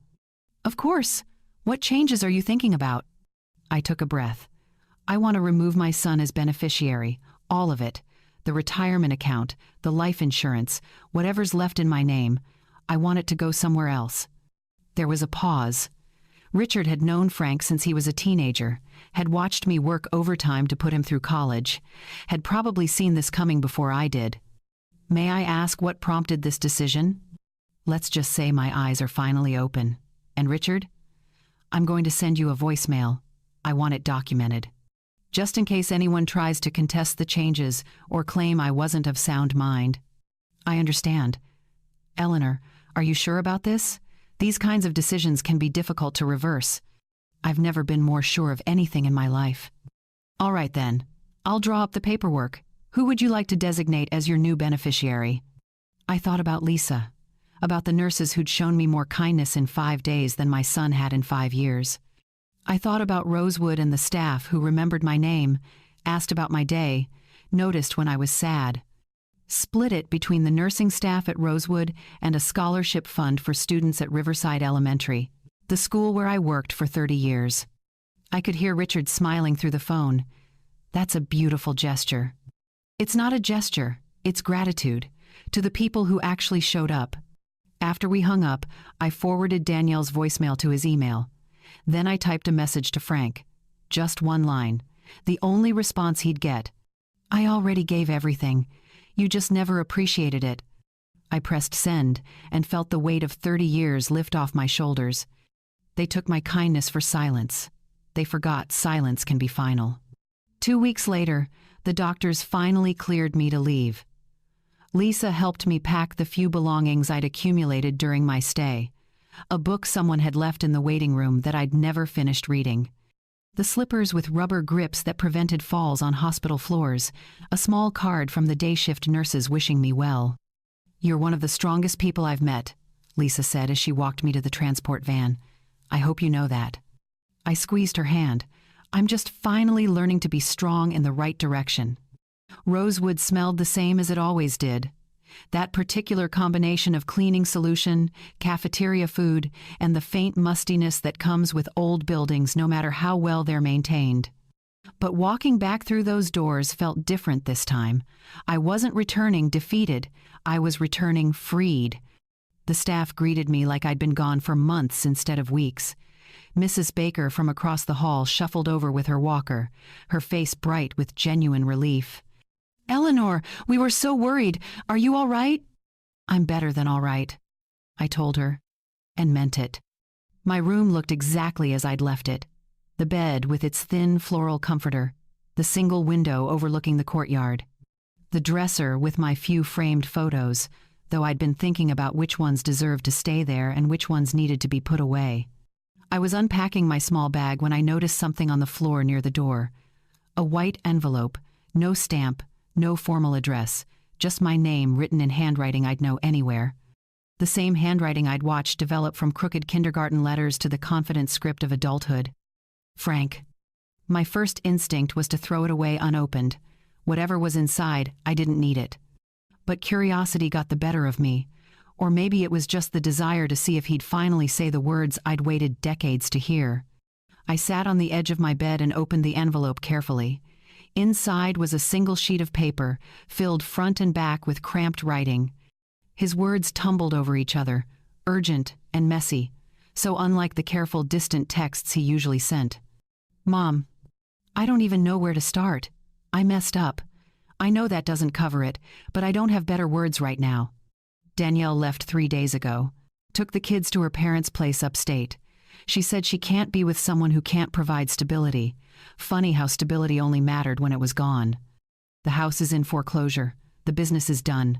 Of course. What changes are you thinking about? I took a breath. I want to remove my son as beneficiary, all of it. The retirement account, the life insurance, whatever's left in my name. I want it to go somewhere else. There was a pause. Richard had known Frank since he was a teenager, had watched me work overtime to put him through college, had probably seen this coming before I did. May I ask what prompted this decision? Let's just say my eyes are finally open. And Richard? I'm going to send you a voicemail. I want it documented. Just in case anyone tries to contest the changes or claim I wasn't of sound mind. I understand. Eleanor, are you sure about this? These kinds of decisions can be difficult to reverse. I've never been more sure of anything in my life. All right then. I'll draw up the paperwork. Who would you like to designate as your new beneficiary? I thought about Lisa, about the nurses who'd shown me more kindness in 5 days than my son had in 5 years. I thought about Rosewood and the staff who remembered my name, asked about my day, noticed when I was sad. Split it between the nursing staff at Rosewood and a scholarship fund for students at Riverside Elementary, the school where I worked for 30 years. I could hear Richard smiling through the phone. That's a beautiful gesture. It's not a gesture, it's gratitude, to the people who actually showed up. After we hung up, I forwarded Danielle's voicemail to his email. Then I typed a message to Frank. Just one line. The only response he'd get. I already gave everything. You just never appreciated it. I pressed send and felt the weight of 30 years lift off my shoulders. They took my kindness for silence. They forgot silence can be final. 2 weeks later, the doctors finally cleared me to leave. Lisa helped me pack the few belongings I'd accumulated during my stay. A book someone had left in the waiting room that I'd never finished reading. The slippers with rubber grips that prevented falls on hospital floors, a small card from the day shift nurses wishing me well. You're one of the strongest people I've met, Lisa said as she walked me to the transport van. I hope you know that. I squeezed her hand. I'm just finally learning to be strong in the right direction. Rosewood smelled the same as it always did. That particular combination of cleaning solution, cafeteria food, and the faint mustiness that comes with old buildings no matter how well they're maintained. But walking back through those doors felt different this time. I wasn't returning defeated, I was returning freed. The staff greeted me like I'd been gone for months instead of weeks. Mrs. Baker from across the hall shuffled over with her walker, her face bright with genuine relief. Eleanor, we were so worried. Are you all right? I'm better than all right, I told her, and meant it. My room looked exactly as I'd left it. The bed with its thin floral comforter, the single window overlooking the courtyard, the dresser with my few framed photos, though I'd been thinking about which ones deserved to stay there and which ones needed to be put away. I was unpacking my small bag when I noticed something on the floor near the door. A white envelope, no stamp, no formal address, just my name written in handwriting I'd know anywhere. The same handwriting I'd watched develop from crooked kindergarten letters to the confident script of adulthood. Frank. My first instinct was to throw it away unopened. Whatever was inside, I didn't need it. But curiosity got the better of me. Or maybe it was just the desire to see if he'd finally say the words I'd waited decades to hear. I sat on the edge of my bed and opened the envelope carefully. Inside was a single sheet of paper, filled front and back with cramped writing. His words tumbled over each other, urgent and messy, so unlike the careful, distant texts he usually sent. Mom, I don't even know where to start. I messed up. I know that doesn't cover it, but I don't have better words right now. Danielle left 3 days ago, took the kids to her parents' place upstate. She said she can't be with someone who can't provide stability. Funny how stability only mattered when it was gone. The house is in foreclosure. The business is done.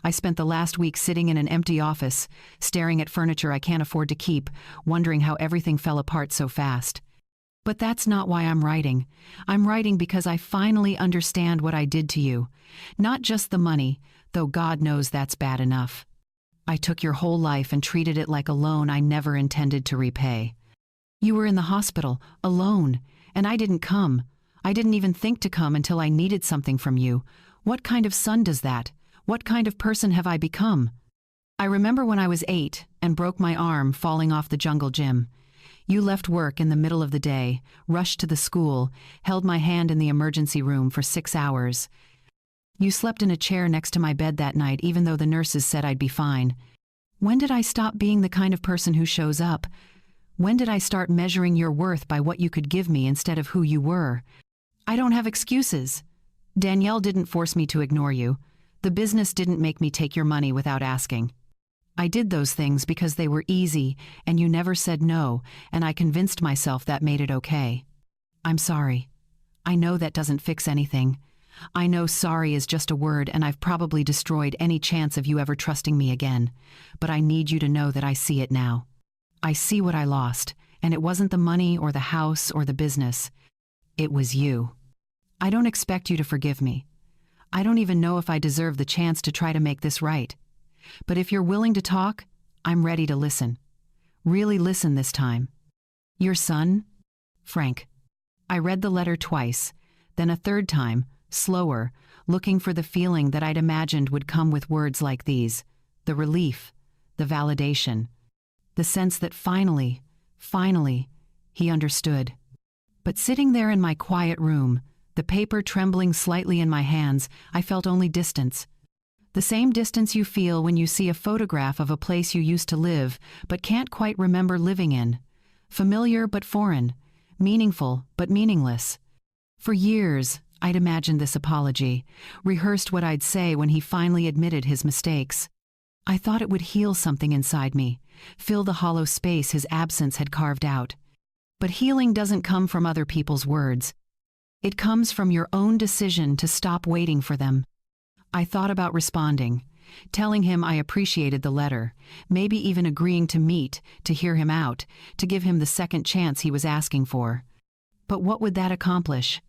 I spent the last week sitting in an empty office, staring at furniture I can't afford to keep, wondering how everything fell apart so fast. But that's not why I'm writing. I'm writing because I finally understand what I did to you. Not just the money, though God knows that's bad enough. I took your whole life and treated it like a loan I never intended to repay. You were in the hospital, alone, and I didn't come. I didn't even think to come until I needed something from you. What kind of son does that? What kind of person have I become? I remember when I was 8 and broke my arm falling off the jungle gym. You left work in the middle of the day, rushed to the school, held my hand in the emergency room for 6 hours. You slept in a chair next to my bed that night even though the nurses said I'd be fine. When did I stop being the kind of person who shows up? When did I start measuring your worth by what you could give me instead of who you were? I don't have excuses. Danielle didn't force me to ignore you. The business didn't make me take your money without asking. I did those things because they were easy, and you never said no, and I convinced myself that made it okay. I'm sorry. I know that doesn't fix anything. I know sorry is just a word, and I've probably destroyed any chance of you ever trusting me again. But I need you to know that I see it now. I see what I lost, and it wasn't the money or the house or the business. It was you. I don't expect you to forgive me. I don't even know if I deserve the chance to try to make this right. But if you're willing to talk, I'm ready to listen. Really listen this time. Your son, Frank. I read the letter twice, then a third time, slower, looking for the feeling that I'd imagined would come with words like these: the relief, the validation, the sense that finally, he understood. But sitting there in my quiet room, the paper trembling slightly in my hands, I felt only distance. The same distance you feel when you see a photograph of a place you used to live but can't quite remember living in. Familiar but foreign, meaningful but meaningless. For years, I'd imagined this apology, rehearsed what I'd say when he finally admitted his mistakes. I thought it would heal something inside me, fill the hollow space his absence had carved out. But healing doesn't come from other people's words. It comes from your own decision to stop waiting for them. I thought about responding, telling him I appreciated the letter, maybe even agreeing to meet, to hear him out, to give him the second chance he was asking for. But what would that accomplish?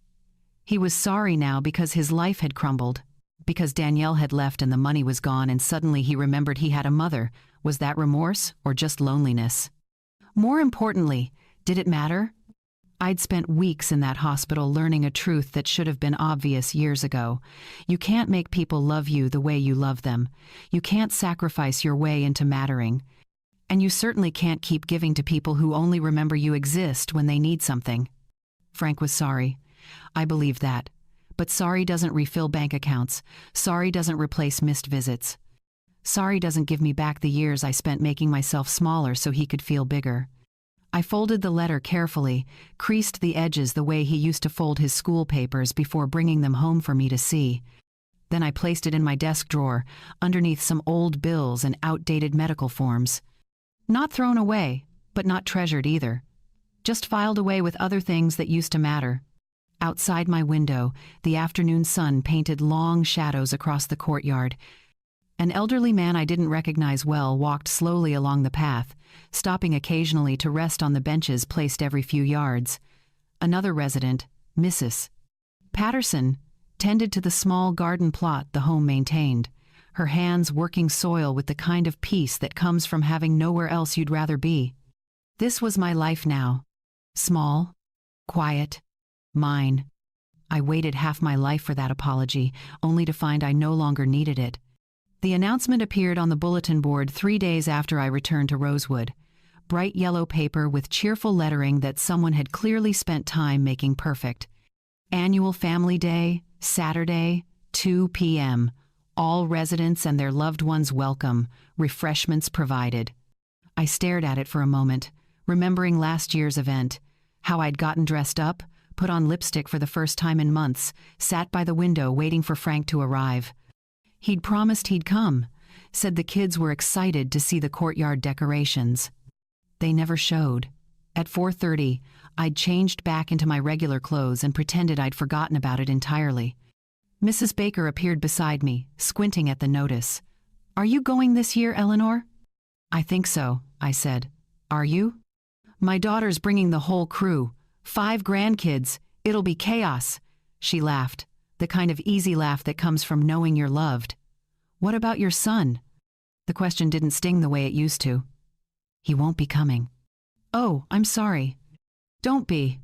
He was sorry now because his life had crumbled, because Danielle had left and the money was gone, and suddenly he remembered he had a mother. Was that remorse or just loneliness? More importantly, did it matter? I'd spent weeks in that hospital learning a truth that should have been obvious years ago. You can't make people love you the way you love them. You can't sacrifice your way into mattering. And you certainly can't keep giving to people who only remember you exist when they need something. Frank was sorry. I believe that. But sorry doesn't refill bank accounts. Sorry doesn't replace missed visits. Sorry doesn't give me back the years I spent making myself smaller so he could feel bigger. I folded the letter carefully, creased the edges the way he used to fold his school papers before bringing them home for me to see. Then I placed it in my desk drawer, underneath some old bills and outdated medical forms. Not thrown away, but not treasured either. Just filed away with other things that used to matter. Outside my window, the afternoon sun painted long shadows across the courtyard. An elderly man I didn't recognize well walked slowly along the path, stopping occasionally to rest on the benches placed every few yards. Another resident, Mrs. Patterson, tended to the small garden plot the home maintained, her hands working soil with the kind of peace that comes from having nowhere else you'd rather be. This was my life now. Small, quiet, mine. I waited half my life for that apology, only to find I no longer needed it. The announcement appeared on the bulletin board 3 days after I returned to Rosewood. Bright yellow paper with cheerful lettering that someone had clearly spent time making perfect. Annual Family Day, Saturday, 2 p.m. All residents and their loved ones welcome, refreshments provided. I stared at it for a moment, remembering last year's event, how I'd gotten dressed up, put on lipstick for the first time in months, sat by the window waiting for Frank to arrive. He'd promised he'd come, said the kids were excited to see the courtyard decorations. They never showed. At 4:30, I'd changed back into my regular clothes and pretended I'd forgotten about it entirely. Mrs. Baker appeared beside me, squinting at the notice. "Are you going this year, Eleanor?" "I think so," I said. "Are you?" "My daughter's bringing the whole crew. 5 grandkids. It'll be chaos." She laughed, the kind of easy laugh that comes from knowing you're loved. "What about your son?" The question didn't sting the way it used to. "He won't be coming." "Oh, I'm sorry." "Don't be."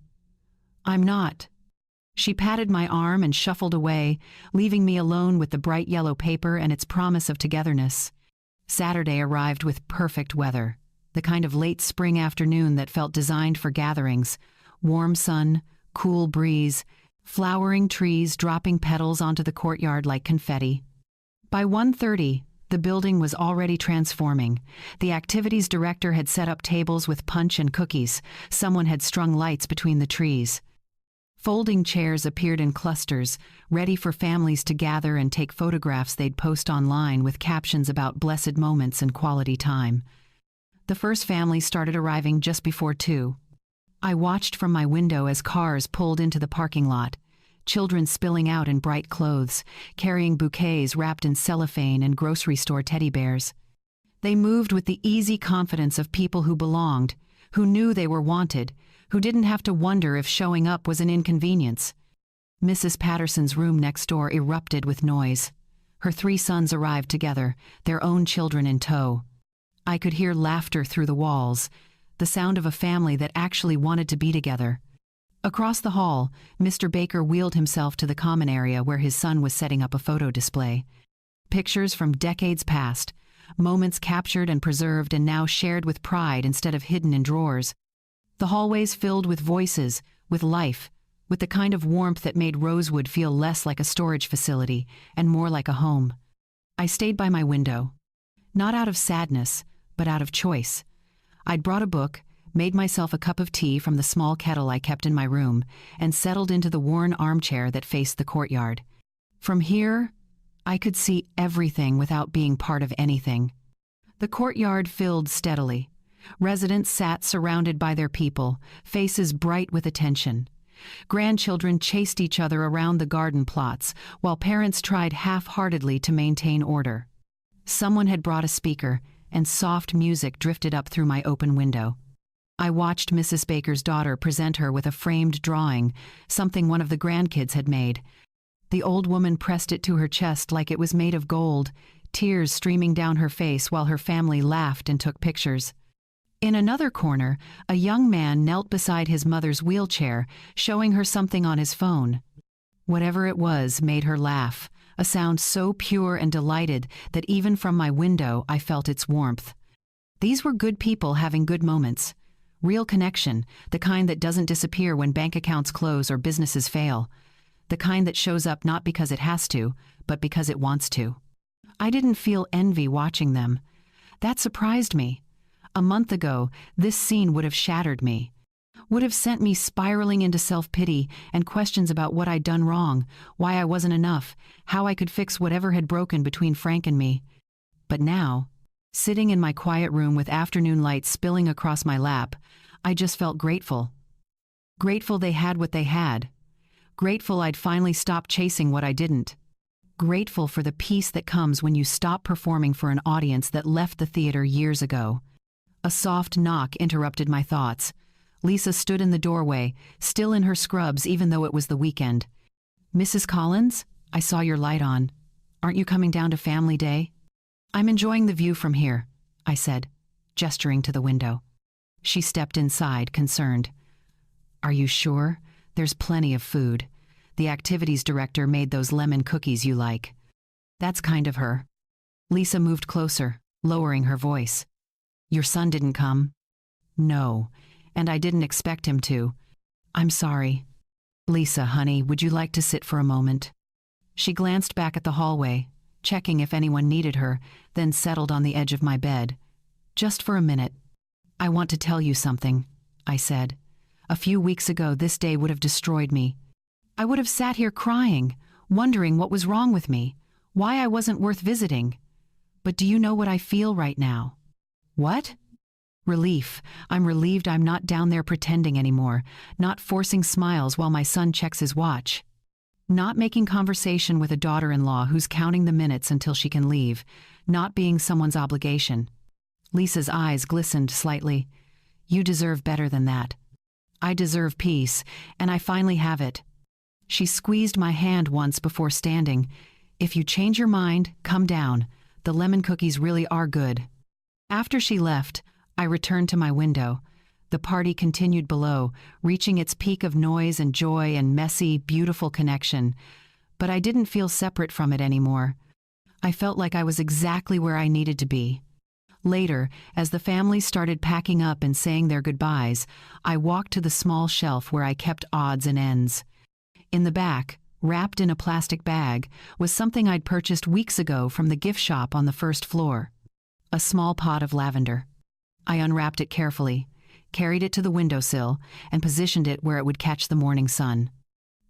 "I'm not." She patted my arm and shuffled away, leaving me alone with the bright yellow paper and its promise of togetherness. Saturday arrived with perfect weather, the kind of late spring afternoon that felt designed for gatherings. Warm sun, cool breeze, flowering trees dropping petals onto the courtyard like confetti. By 1:30, The building was already transforming. The activities director had set up tables with punch and cookies. Someone had strung lights between the trees. Folding chairs appeared in clusters, ready for families to gather and take photographs they'd post online with captions about blessed moments and quality time. The first family started arriving just before 2. I watched from my window as cars pulled into the parking lot. Children spilling out in bright clothes, carrying bouquets wrapped in cellophane and grocery store teddy bears. They moved with the easy confidence of people who belonged, who knew they were wanted, who didn't have to wonder if showing up was an inconvenience. Mrs. Patterson's room next door erupted with noise. Her 3 sons arrived together, their own children in tow. I could hear laughter through the walls, the sound of a family that actually wanted to be together. Across the hall, Mr. Baker wheeled himself to the common area where his son was setting up a photo display. Pictures from decades past, moments captured and preserved and now shared with pride instead of hidden in drawers. The hallways filled with voices, with life, with the kind of warmth that made Rosewood feel less like a storage facility and more like a home. I stayed by my window. Not out of sadness, but out of choice. I'd brought a book, made myself a cup of tea from the small kettle I kept in my room, and settled into the worn armchair that faced the courtyard. From here, I could see everything without being part of anything. The courtyard filled steadily. Residents sat surrounded by their people, faces bright with attention. Grandchildren chased each other around the garden plots, while parents tried half-heartedly to maintain order. Someone had brought a speaker, and soft music drifted up through my open window. I watched Mrs. Baker's daughter present her with a framed drawing, something one of the grandkids had made. The old woman pressed it to her chest like it was made of gold, tears streaming down her face while her family laughed and took pictures. In another corner, a young man knelt beside his mother's wheelchair, showing her something on his phone. Whatever it was made her laugh, a sound so pure and delighted that even from my window I felt its warmth. These were good people having good moments. Real connection, the kind that doesn't disappear when bank accounts close or businesses fail. The kind that shows up not because it has to, but because it wants to. I didn't feel envy watching them. That surprised me. A month ago, this scene would have shattered me. Would have sent me spiraling into self-pity and questions about what I'd done wrong, why I wasn't enough, how I could fix whatever had broken between Frank and me. But now, sitting in my quiet room with afternoon light spilling across my lap, I just felt grateful. Grateful they had what they had. Grateful I'd finally stopped chasing what I didn't. Grateful for the peace that comes when you stop performing for an audience that left the theater years ago. A soft knock interrupted my thoughts. Lisa stood in the doorway, still in her scrubs even though it was the weekend. "Mrs. Collins, I saw your light on. Aren't you coming down to Family Day?" "I'm enjoying the view from here," I said, gesturing to the window. She stepped inside, concerned. "Are you sure? There's plenty of food. The activities director made those lemon cookies you like." "That's kind of her." Lisa moved closer, lowering her voice. "Your son didn't come?" "No, and I didn't expect him to. I'm sorry." "Lisa, honey, would you like to sit for a moment?" She glanced back at the hallway, checking if anyone needed her, then settled on the edge of my bed. "Just for a minute. I want to tell you something," I said. "A few weeks ago, this day would have destroyed me. I would have sat here crying, wondering what was wrong with me, why I wasn't worth visiting. But do you know what I feel right now?" "What?" "Relief. I'm relieved I'm not down there pretending anymore, not forcing smiles while my son checks his watch. Not making conversation with a daughter-in-law who's counting the minutes until she can leave, not being someone's obligation." Lisa's eyes glistened slightly. "You deserve better than that." "I deserve peace, and I finally have it." She squeezed my hand once before standing. "If you change your mind, come down. The lemon cookies really are good." After she left, I returned to my window. The party continued below, reaching its peak of noise and joy and messy, beautiful connection. But I didn't feel separate from it anymore. I felt like I was exactly where I needed to be. Later, as the family started packing up and saying their goodbyes, I walked to the small shelf where I kept odds and ends. In the back, wrapped in a plastic bag, was something I'd purchased weeks ago from the gift shop on the first floor. A small pot of lavender. I unwrapped it carefully, carried it to the windowsill, and positioned it where it would catch the morning sun.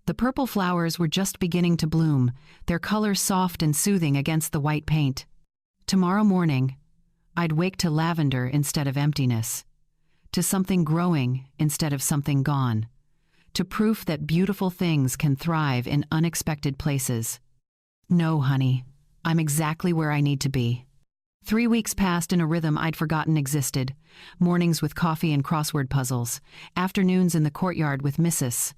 The purple flowers were just beginning to bloom, their color soft and soothing against the white paint. Tomorrow morning, I'd wake to lavender instead of emptiness, to something growing instead of something gone, to proof that beautiful things can thrive in unexpected places. No, honey, I'm exactly where I need to be. 3 weeks passed in a rhythm I'd forgotten existed. Mornings with coffee and crossword puzzles, afternoons in the courtyard with Mrs.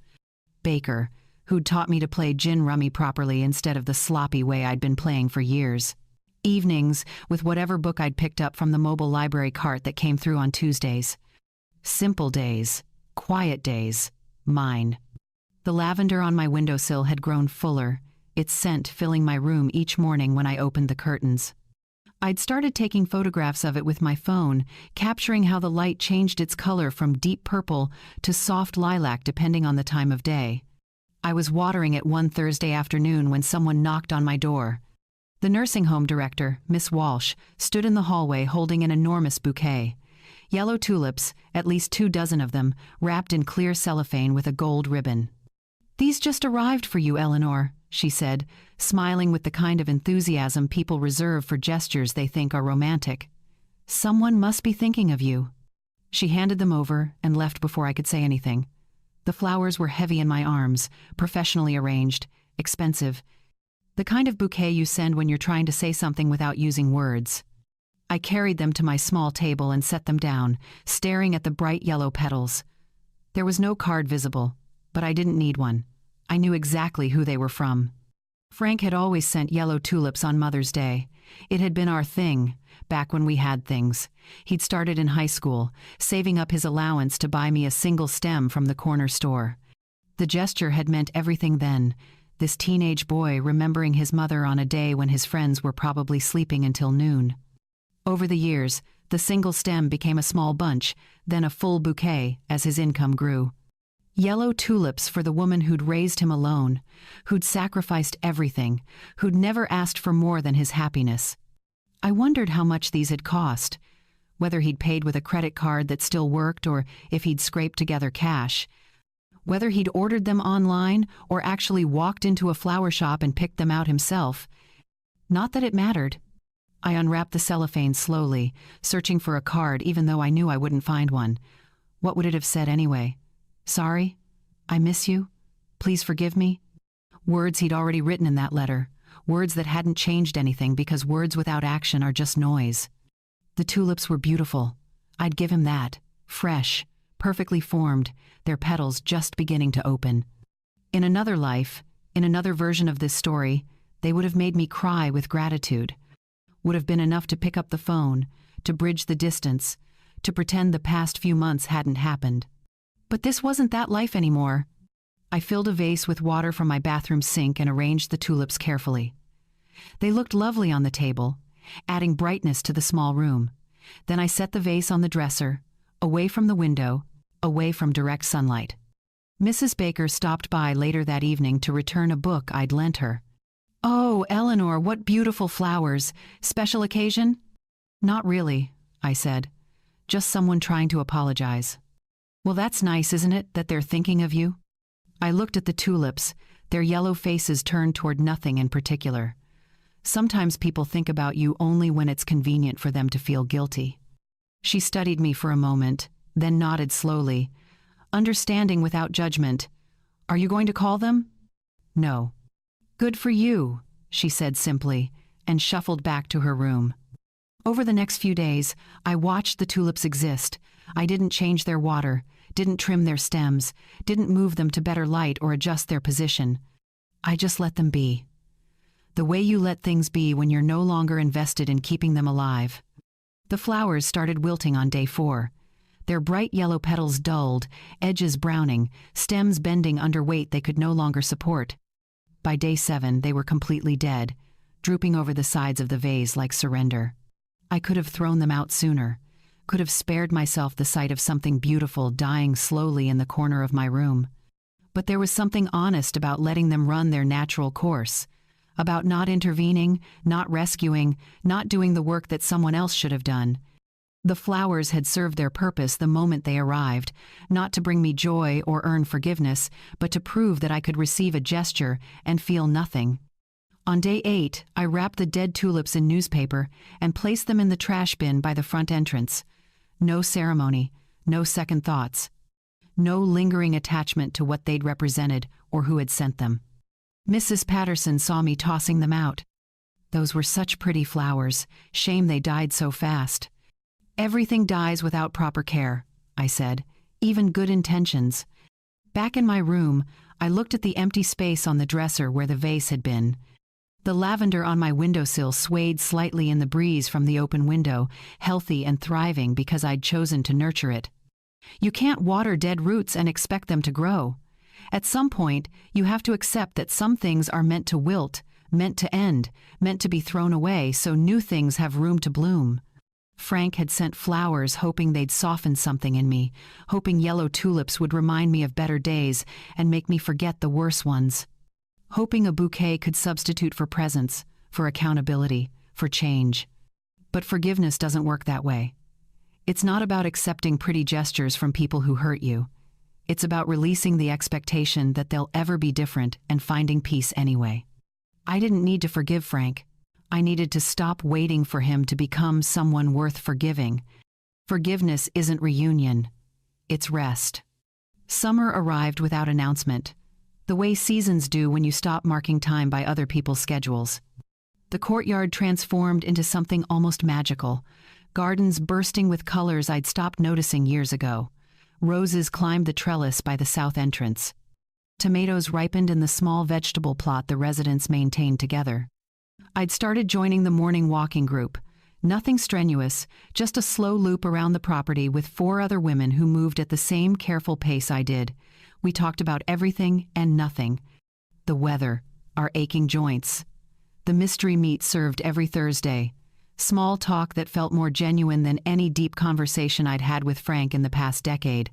Baker, who'd taught me to play gin rummy properly instead of the sloppy way I'd been playing for years. Evenings with whatever book I'd picked up from the mobile library cart that came through on Tuesdays. Simple days, quiet days, mine. The lavender on my windowsill had grown fuller, its scent filling my room each morning when I opened the curtains. I'd started taking photographs of it with my phone, capturing how the light changed its color from deep purple to soft lilac depending on the time of day. I was watering it one Thursday afternoon when someone knocked on my door. The nursing home director, Miss Walsh, stood in the hallway holding an enormous bouquet. Yellow tulips, at least 2 dozen of them, wrapped in clear cellophane with a gold ribbon. "These just arrived for you, Eleanor," she said, smiling with the kind of enthusiasm people reserve for gestures they think are romantic. "Someone must be thinking of you." She handed them over and left before I could say anything. The flowers were heavy in my arms, professionally arranged, expensive. The kind of bouquet you send when you're trying to say something without using words. I carried them to my small table and set them down, staring at the bright yellow petals. There was no card visible, but I didn't need one. I knew exactly who they were from. Frank had always sent yellow tulips on Mother's Day. It had been our thing, back when we had things. He'd started in high school, saving up his allowance to buy me a single stem from the corner store. The gesture had meant everything then, this teenage boy remembering his mother on a day when his friends were probably sleeping until noon. Over the years, the single stem became a small bunch, then a full bouquet as his income grew. Yellow tulips for the woman who'd raised him alone, who'd sacrificed everything, who'd never asked for more than his happiness. I wondered how much these had cost, whether he'd paid with a credit card that still worked or if he'd scraped together cash, whether he'd ordered them online or actually walked into a flower shop and picked them out himself. Not that it mattered. I unwrapped the cellophane slowly, searching for a card even though I knew I wouldn't find one. What would it have said anyway? "Sorry? I miss you? Please forgive me?" Words he'd already written in that letter. Words that hadn't changed anything because words without action are just noise. The tulips were beautiful. I'd give him that. Fresh, perfectly formed, their petals just beginning to open. In another life, in another version of this story, they would have made me cry with gratitude. Would have been enough to pick up the phone, to bridge the distance, to pretend the past few months hadn't happened. But this wasn't that life anymore. I filled a vase with water from my bathroom sink and arranged the tulips carefully. They looked lovely on the table, adding brightness to the small room. Then I set the vase on the dresser, away from the window, away from direct sunlight. Mrs. Baker stopped by later that evening to return a book I'd lent her. "Oh, Eleanor, what beautiful flowers. Special occasion?" "Not really," I said. "Just someone trying to apologize." "Well, that's nice, isn't it, that they're thinking of you?" I looked at the tulips, their yellow faces turned toward nothing in particular. Sometimes people think about you only when it's convenient for them to feel guilty. She studied me for a moment, then nodded slowly, understanding without judgment. "Are you going to call them?" "No." "Good for you," she said simply, and shuffled back to her room. Over the next few days, I watched the tulips exist. I didn't change their water, didn't trim their stems, didn't move them to better light or adjust their position. I just let them be. The way you let things be when you're no longer invested in keeping them alive. The flowers started wilting on day 4. Their bright yellow petals dulled, edges browning, stems bending under weight they could no longer support. By day 7, they were completely dead, drooping over the sides of the vase like surrender. I could have thrown them out sooner, could have spared myself the sight of something beautiful dying slowly in the corner of my room. But there was something honest about letting them run their natural course, about not intervening, not rescuing, not doing the work that someone else should have done. The flowers had served their purpose the moment they arrived, not to bring me joy or earn forgiveness, but to prove that I could receive a gesture and feel nothing. On day 8, I wrapped the dead tulips in newspaper and placed them in the trash bin by the front entrance. No ceremony, no second thoughts. No lingering attachment to what they'd represented or who had sent them. Mrs. Patterson saw me tossing them out. Those were such pretty flowers. Shame they died so fast. Everything dies without proper care, I said, even good intentions. Back in my room, I looked at the empty space on the dresser where the vase had been. The lavender on my windowsill swayed slightly in the breeze from the open window, healthy and thriving because I'd chosen to nurture it. You can't water dead roots and expect them to grow. At some point, you have to accept that some things are meant to wilt, meant to end, meant to be thrown away so new things have room to bloom. Frank had sent flowers hoping they'd soften something in me, hoping yellow tulips would remind me of better days and make me forget the worse ones. Hoping a bouquet could substitute for presence, for accountability, for change. But forgiveness doesn't work that way. It's not about accepting pretty gestures from people who hurt you. It's about releasing the expectation that they'll ever be different and finding peace anyway. I didn't need to forgive Frank. I needed to stop waiting for him to become someone worth forgiving. Forgiveness isn't reunion. It's rest. Summer arrived without announcement, the way seasons do when you stop marking time by other people's schedules. The courtyard transformed into something almost magical, gardens bursting with colors I'd stopped noticing years ago. Roses climbed the trellis by the south entrance. Tomatoes ripened in the small vegetable plot the residents maintained together. I'd started joining the morning walking group. Nothing strenuous, just a slow loop around the property with 4 other women who moved at the same careful pace I did. We talked about everything and nothing. The weather, our aching joints. The mystery meat served every Thursday. Small talk that felt more genuine than any deep conversation I'd had with Frank in the past decade.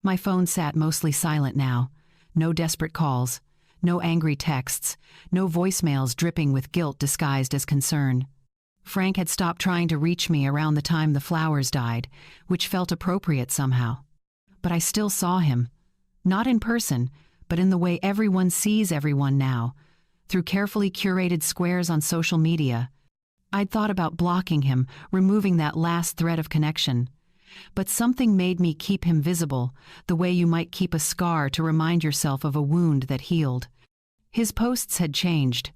My phone sat mostly silent now. No desperate calls. No angry texts. No voicemails dripping with guilt disguised as concern. Frank had stopped trying to reach me around the time the flowers died, which felt appropriate somehow. But I still saw him. Not in person, but in the way everyone sees everyone now, through carefully curated squares on social media. I'd thought about blocking him, removing that last thread of connection. But something made me keep him visible, the way you might keep a scar to remind yourself of a wound that healed. His posts had changed.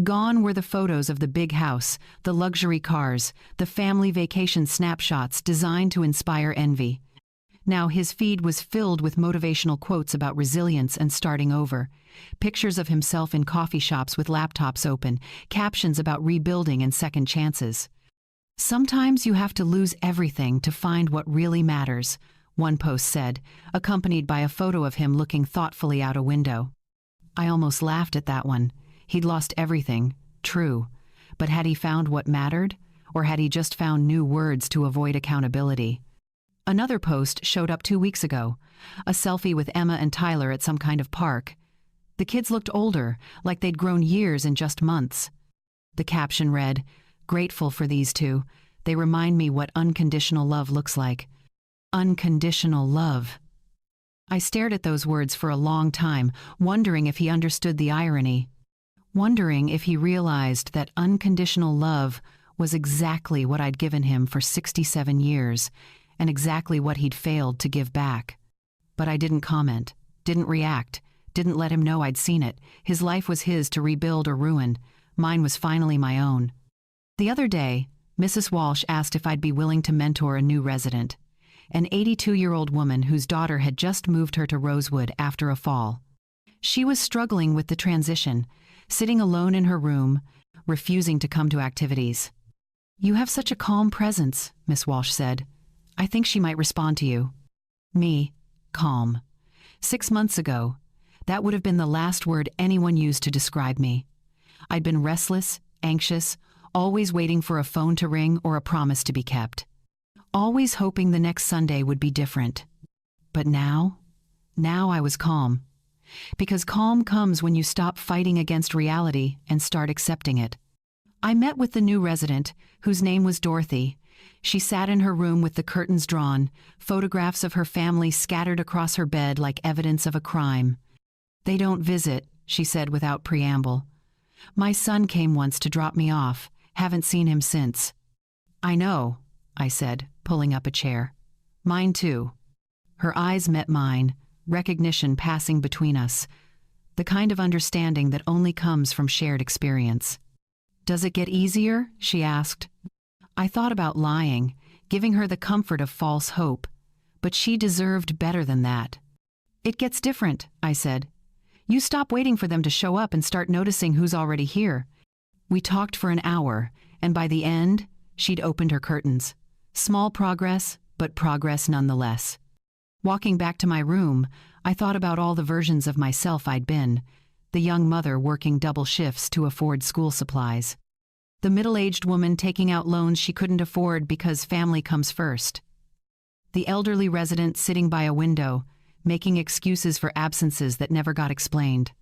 Gone were the photos of the big house, the luxury cars, the family vacation snapshots designed to inspire envy. Now his feed was filled with motivational quotes about resilience and starting over, pictures of himself in coffee shops with laptops open, captions about rebuilding and second chances. Sometimes you have to lose everything to find what really matters, one post said, accompanied by a photo of him looking thoughtfully out a window. I almost laughed at that one. He'd lost everything, true. But had he found what mattered? Or had he just found new words to avoid accountability? Another post showed up 2 weeks ago, a selfie with Emma and Tyler at some kind of park. The kids looked older, like they'd grown years in just months. The caption read, "Grateful for these two. They remind me what unconditional love looks like." Unconditional love. I stared at those words for a long time, wondering if he understood the irony. Wondering if he realized that unconditional love was exactly what I'd given him for 67 years, and exactly what he'd failed to give back. But I didn't comment, didn't react, didn't let him know I'd seen it. His life was his to rebuild or ruin. Mine was finally my own. The other day, Mrs. Walsh asked if I'd be willing to mentor a new resident, an 82-year-old woman whose daughter had just moved her to Rosewood after a fall. She was struggling with the transition, sitting alone in her room, refusing to come to activities. "You have such a calm presence," Miss Walsh said. "I think she might respond to you." Me, calm. 6 months ago, that would have been the last word anyone used to describe me. I'd been restless, anxious, always waiting for a phone to ring or a promise to be kept. Always hoping the next Sunday would be different. But now I was calm. Because calm comes when you stop fighting against reality and start accepting it. I met with the new resident, whose name was Dorothy. She sat in her room with the curtains drawn, photographs of her family scattered across her bed like evidence of a crime. "They don't visit," she said without preamble. "My son came once to drop me off. Haven't seen him since." "I know," I said, pulling up a chair. "Mine too." Her eyes met mine, recognition passing between us, the kind of understanding that only comes from shared experience. "Does it get easier?" she asked. I thought about lying, giving her the comfort of false hope, but she deserved better than that. "It gets different," I said. "You stop waiting for them to show up and start noticing who's already here." We talked for an hour, and by the end, she'd opened her curtains. Small progress, but progress nonetheless. Walking back to my room, I thought about all the versions of myself I'd been: the young mother working double shifts to afford school supplies, the middle-aged woman taking out loans she couldn't afford because family comes first, the elderly resident sitting by a window, making excuses for absences that never got explained.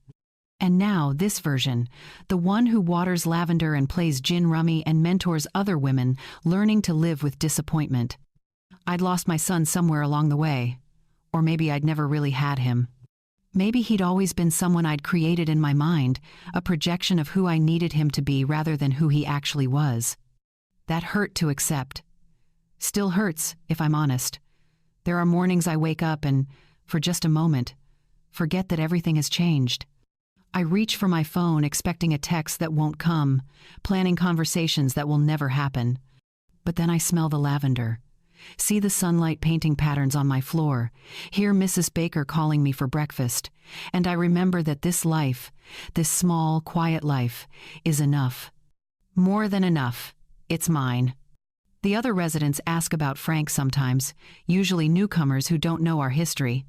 And now this version, the one who waters lavender and plays gin rummy and mentors other women learning to live with disappointment. I'd lost my son somewhere along the way. Or maybe I'd never really had him. Maybe he'd always been someone I'd created in my mind, a projection of who I needed him to be rather than who he actually was. That hurt to accept. Still hurts, if I'm honest. There are mornings I wake up and, for just a moment, forget that everything has changed. I reach for my phone expecting a text that won't come, planning conversations that will never happen. But then I smell the lavender, see the sunlight painting patterns on my floor, hear Mrs. Baker calling me for breakfast, and I remember that this life, this small, quiet life, is enough. More than enough. It's mine. The other residents ask about Frank sometimes, usually newcomers who don't know our history.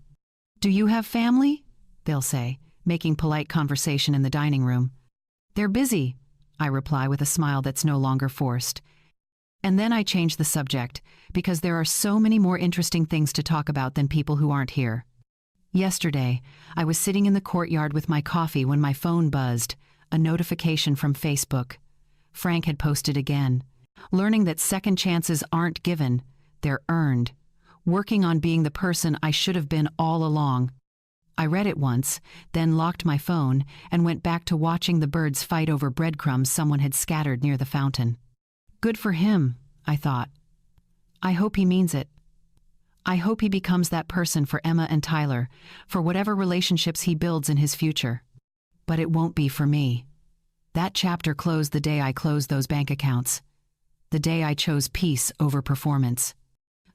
"Do you have family?" they'll say, making polite conversation in the dining room. "They're busy," I reply with a smile that's no longer forced. And then I change the subject, because there are so many more interesting things to talk about than people who aren't here. Yesterday, I was sitting in the courtyard with my coffee when my phone buzzed, a notification from Facebook. Frank had posted again, learning that second chances aren't given, they're earned, working on being the person I should have been all along. I read it once, then locked my phone and went back to watching the birds fight over breadcrumbs someone had scattered near the fountain. Good for him, I thought. I hope he means it. I hope he becomes that person for Emma and Tyler, for whatever relationships he builds in his future. But it won't be for me. That chapter closed the day I closed those bank accounts. The day I chose peace over performance.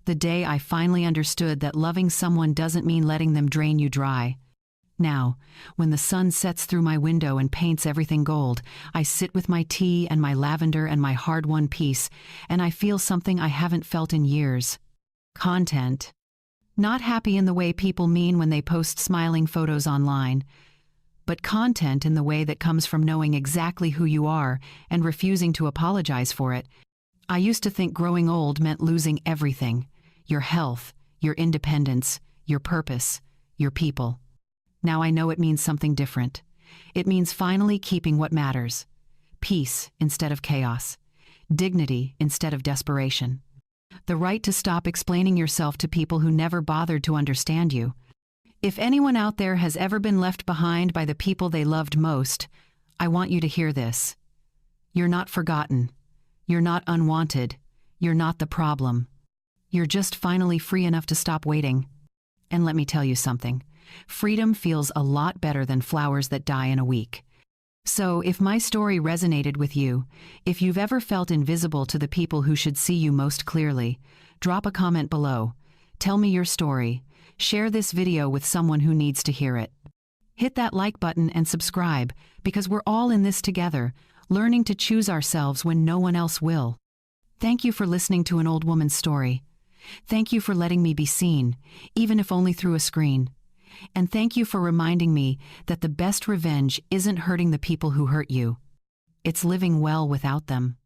The day I finally understood that loving someone doesn't mean letting them drain you dry. Now, when the sun sets through my window and paints everything gold, I sit with my tea and my lavender and my hard-won peace, and I feel something I haven't felt in years. Content. Not happy in the way people mean when they post smiling photos online, but content in the way that comes from knowing exactly who you are and refusing to apologize for it. I used to think growing old meant losing everything: your health, your independence, your purpose, your people. Now I know it means something different. It means finally keeping what matters. Peace instead of chaos. Dignity instead of desperation. The right to stop explaining yourself to people who never bothered to understand you. If anyone out there has ever been left behind by the people they loved most, I want you to hear this. You're not forgotten. You're not unwanted. You're not the problem. You're just finally free enough to stop waiting. And let me tell you something. Freedom feels a lot better than flowers that die in a week. So if my story resonated with you, if you've ever felt invisible to the people who should see you most clearly, drop a comment below. Tell me your story. Share this video with someone who needs to hear it. Hit that like button and subscribe, because we're all in this together, learning to choose ourselves when no one else will. Thank you for listening to an old woman's story. Thank you for letting me be seen, even if only through a screen. And thank you for reminding me that the best revenge isn't hurting the people who hurt you. It's living well without them.